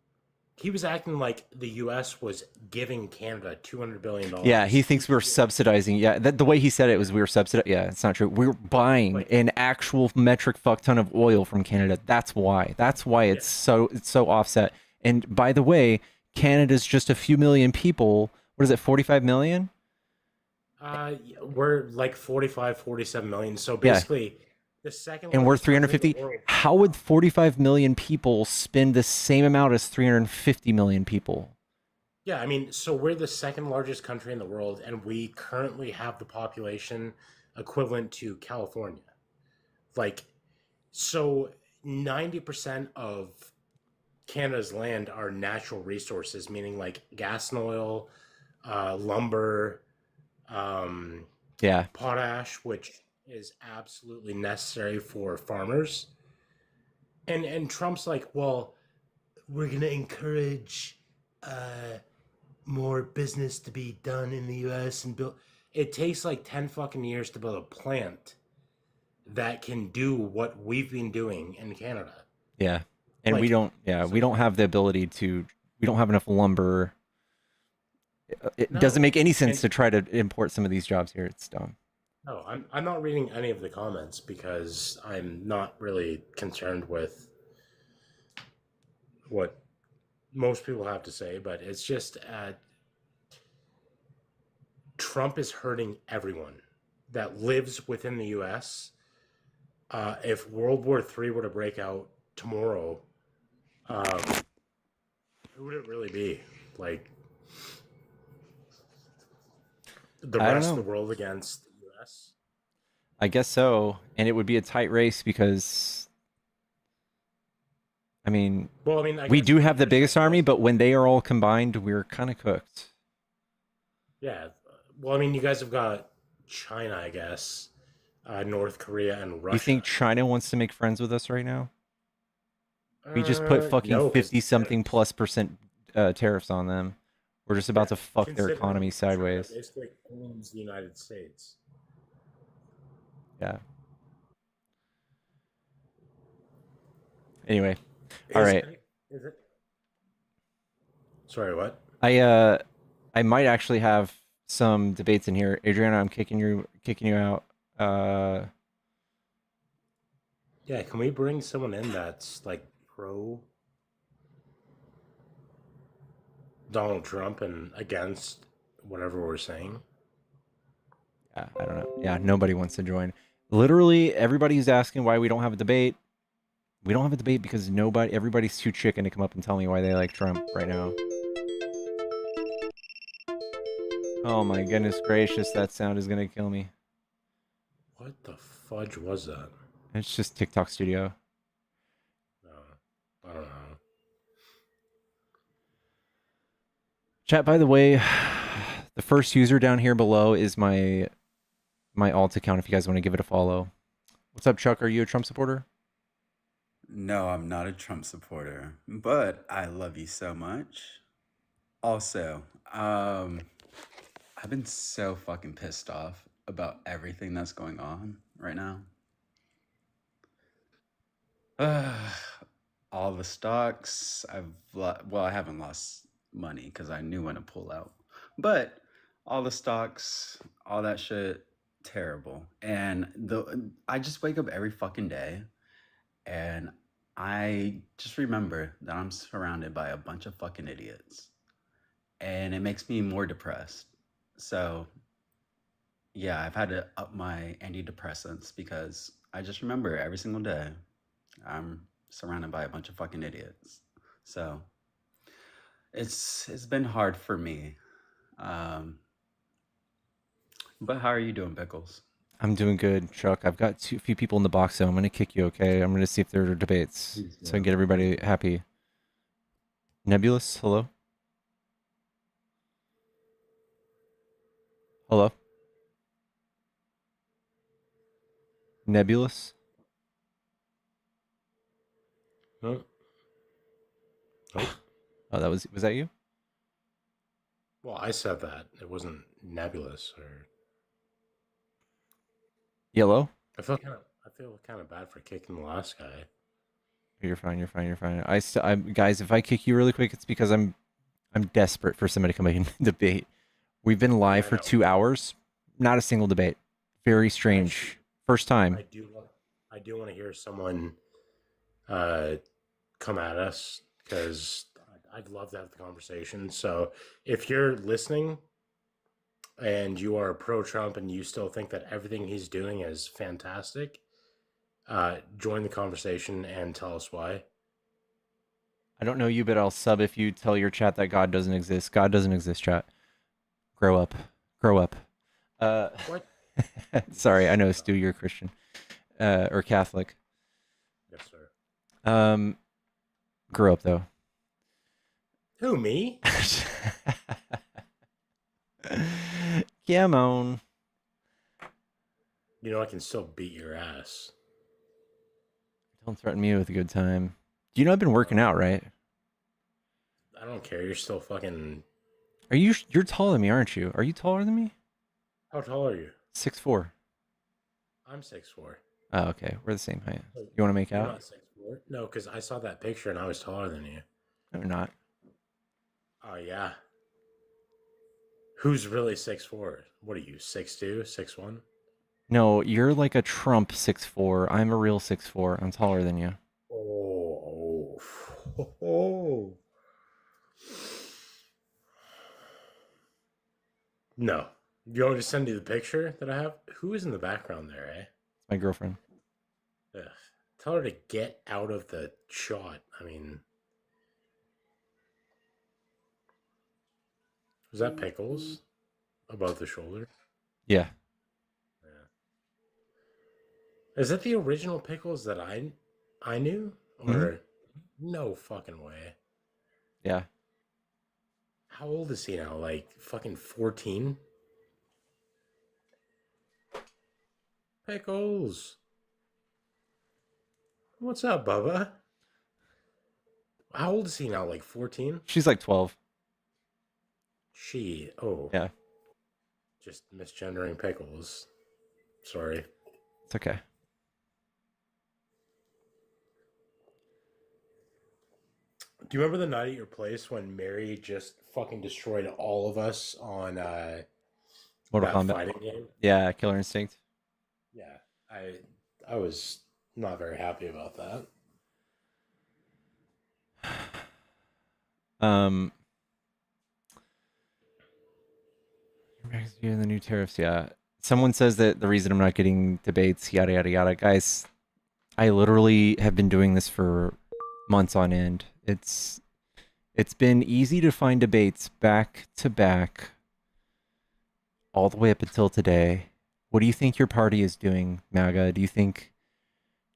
He was acting like the U.S. was giving Canada $200 billion. Yeah, he thinks we were subsidizing. Yeah, the way he said it was we were subsidizing. Yeah, it's not true. We were buying an actual metric fuck ton of oil from Canada. That's why. It's so offset. And by the way, Canada's just a few million people. What is it, 45 million? We're like 45, 47 million. So basically... Yeah. The second and we're 350. How would 45 million people spend the same amount as 350 million people? Yeah, I mean, so we're the second largest country in the world, and we currently have the population equivalent to California. So 90% of Canada's land are natural resources, meaning gas and oil, lumber, potash, which is absolutely necessary for farmers. And Trump's like, well, we're going to encourage more business to be done in the U.S. and build. It takes 10 fucking years to build a plant that can do what we've been doing in Canada. Yeah. And we don't have the ability to, we don't have enough lumber. It doesn't make any sense to try to import some of these jobs here. It's dumb. No, I'm not reading any of the comments because I'm not really concerned with what most people have to say, but it's just Trump is hurting everyone that lives within the U.S. If World War III were to break out tomorrow, who would it really be? The rest of the world against the U.S.? I guess so. And it would be a tight race because, I mean, we do have the biggest army, but when they are all combined, we're kind of cooked. Yeah. Well, you guys have got China, I guess, North Korea, and Russia. You think China wants to make friends with us right now? We just put fucking 50-something +% tariffs on them. We're just about to fuck their economy sideways. China basically owns the United States. Yeah. Anyway, all right. Is it? Sorry, what? I might actually have some debates in here. Adriana, I'm kicking you out. Yeah, can we bring someone in that's pro Donald Trump and against whatever we're saying? Yeah, I don't know. Yeah, nobody wants to join. Literally, everybody's asking why we don't have a debate. We don't have a debate because everybody's too chicken to come up and tell me why they like Trump right now. Oh my goodness gracious, that sound is gonna kill me. What the fudge was that? It's just TikTok Studio. I don't know. Chat, by the way, the first user down here below is my alt account if you guys want to give it a follow. What's up, Chuck? Are you a Trump supporter? No, I'm not a Trump supporter, but I love you so much. Also, I've been so fucking pissed off about everything that's going on right now. All the stocks, I haven't lost money because I knew when to pull out, but all the stocks, all that shit, terrible. And I just wake up every fucking day and I just remember that I'm surrounded by a bunch of fucking idiots. And it makes me more depressed. So, yeah, I've had to up my antidepressants because I just remember every single day I'm surrounded by a bunch of fucking idiots. So, it's been hard for me. But how are you doing, Pickles? I'm doing good, Chuck. I've got a few people in the box, so I'm gonna kick you. Okay, I'm gonna see if there are debates, so I can get everybody happy. Nebulous, hello. Hello. Nebulous. No. Nope. Oh, was that you? Well, I said that. It wasn't nebulous or Yellow. I feel kind of bad for kicking the last guy. You're fine. You're fine. You're fine. Guys, if I kick you really quick, it's because I'm desperate for somebody to come in and debate. We've been live for 2 hours, not a single debate. Very strange. First time. I do want to hear someone come at us because I'd love to have the conversation. So if you're listening and you are pro-Trump and you still think that everything he's doing is fantastic, join the conversation and tell us why. I don't know you, but I'll sub if you tell your chat that God doesn't exist. God doesn't exist, chat. Grow up. Grow up. What? Sorry, I know, Stu, you're a Christian. Or Catholic. Yes, sir. Grow up, though. Who, me? Come on. You know I can still beat your ass. Don't threaten me with a good time. You know I've been working out, right? I don't care. You're still fucking... You're taller than me, aren't you? Are you taller than me? How tall are you? 6'4". I'm 6'4". Oh, okay. We're the same height. You want to make You're out? not 6'4"? No, because I saw that picture and I was taller than you. No, not. Oh, yeah. Who's really 6'4"? What are you, 6'2", 6'1"? No, you're like a Trump 6'4". I'm a real 6'4". I'm taller than you. Oh. No. You want me to send you the picture that I have? Who is in the background there, eh? It's my girlfriend. Ugh. Tell her to get out of the shot. I mean... Was that Pickles? Above the shoulder? Yeah. Is that the original Pickles that I knew? Or no fucking way. Yeah. How old is he now? Like fucking 14? Pickles. What's up, Bubba? How old is he now? Like 14? She's like 12. Oh. Yeah. Just misgendering Pickles. Sorry. It's okay. Do you remember the night at your place when Mary just fucking destroyed all of us on Mortal Kombat fighting game? Yeah, Killer Instinct. Yeah, I was not very happy about that. The new tariffs, yeah. Someone says that the reason I'm not getting debates, yada yada yada. Guys, I literally have been doing this for months on end. It's been easy to find debates back to back all the way up until today. What do you think your party is doing, MAGA? Do you think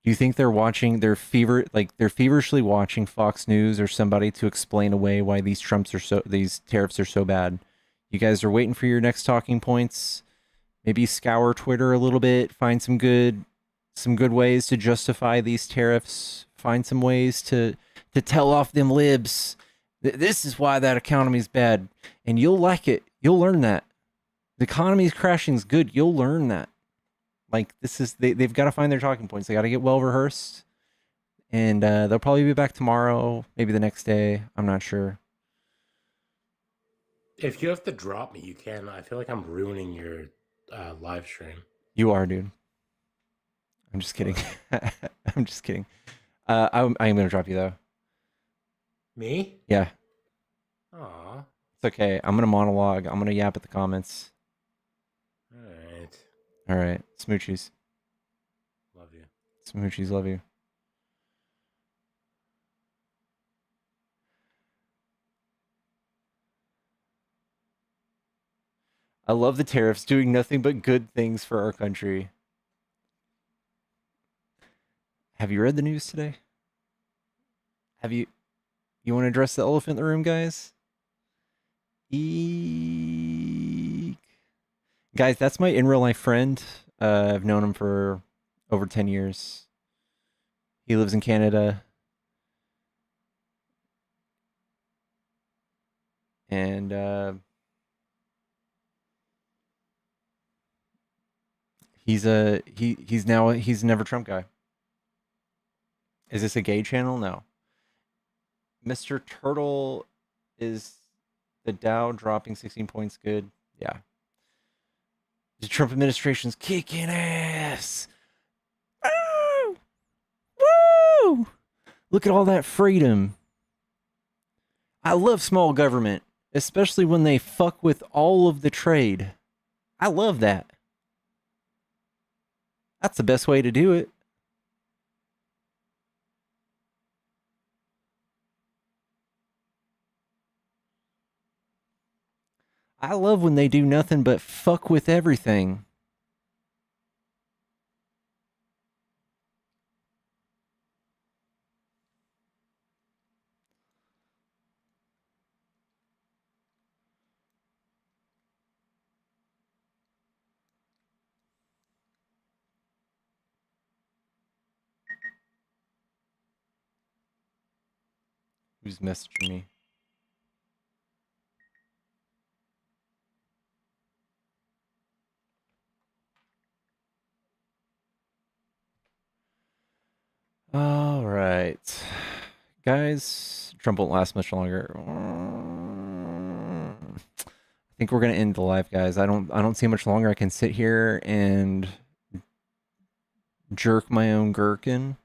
they're watching they're feverishly watching Fox News or somebody to explain away why these tariffs are so bad? You guys are waiting for your next talking points. Maybe scour Twitter a little bit, find some good ways to justify these tariffs, find some ways to tell off them libs. This is why that economy's bad, and you'll like it. You'll learn that. The economy's crashing is good. You'll learn that. Like, this is they've got to find their talking points. They got to get well rehearsed, and they'll probably be back tomorrow, maybe the next day. I'm not sure. If you have to drop me, you can. I feel like I'm ruining your live stream. You are, dude. I'm just kidding. I'm just kidding. I am gonna drop you though. Me? Yeah. Aw. It's okay. I'm gonna monologue. I'm gonna yap at the comments. Alright. All right. Smoochies. Love you. Smoochies. Love you. I love the tariffs doing nothing but good things for our country. Have you read the news today? You want to address the elephant in the room, guys? Eek. Guys, that's my in real life friend. I've known him for over 10 years. He lives in Canada. And he's never Trump guy. Is this a gay channel? No. Mr. Turtle, is the Dow dropping 16 points good? Yeah. The Trump administration's kicking ass. Woo! Woo! Look at all that freedom. I love small government, especially when they fuck with all of the trade. I love that. That's the best way to do it. I love when they do nothing but fuck with everything. Who's messaging me? All right. Guys, Trump won't last much longer. I think we're gonna end the live, guys. I don't see much longer I can sit here and jerk my own gherkin.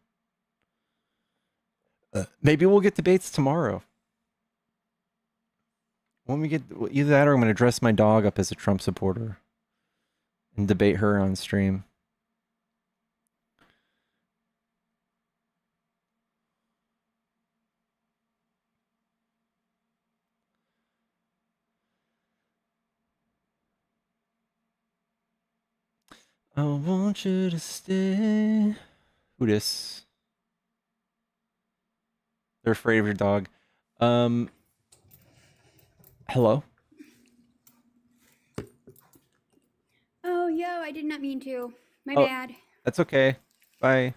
Maybe we'll get debates tomorrow. When we get either that or I'm gonna dress my dog up as a Trump supporter and debate her on stream. I want you to stay. Who dis? They're afraid of your dog. Hello? Oh, yo, I did not mean to. My Oh, bad. that's okay. Bye.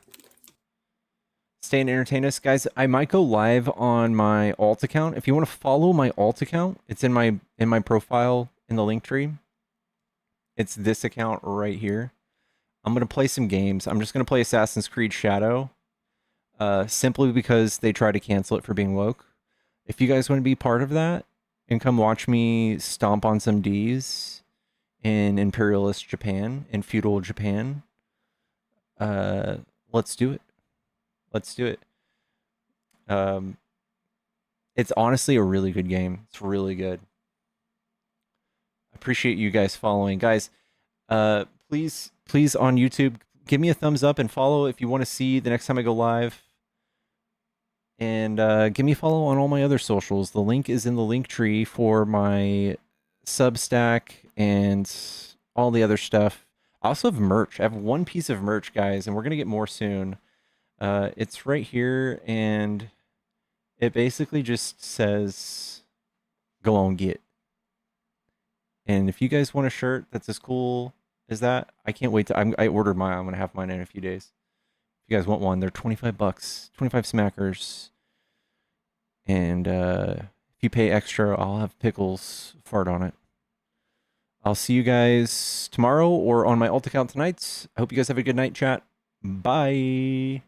Stay and entertain us. Guys, I might go live on my alt account. If you want to follow my alt account, it's in my profile in the link tree. It's this account right here. I'm going to play some games. I'm just going to play Assassin's Creed Shadow. Simply because they try to cancel it for being woke. If you guys want to be part of that and come watch me stomp on some D's in imperialist Japan, in feudal Japan, let's do it. Let's do it. It's honestly a really good game. It's really good. I appreciate you guys following. Guys, please on YouTube, give me a thumbs up and follow if you want to see the next time I go live. And give me a follow on all my other socials. The link is in the link tree for my Substack and all the other stuff. I also have merch. I have one piece of merch, guys, and we're going to get more soon. It's right here, and it basically just says, go on, get. And if you guys want a shirt that's as cool as that, I can't wait to, I ordered mine. I'm going to have mine in a few days. If you guys want one, they're 25 bucks, 25 smackers. And if you pay extra, I'll have pickles fart on it. I'll see you guys tomorrow or on my alt account tonight. I hope you guys have a good night, chat. Bye.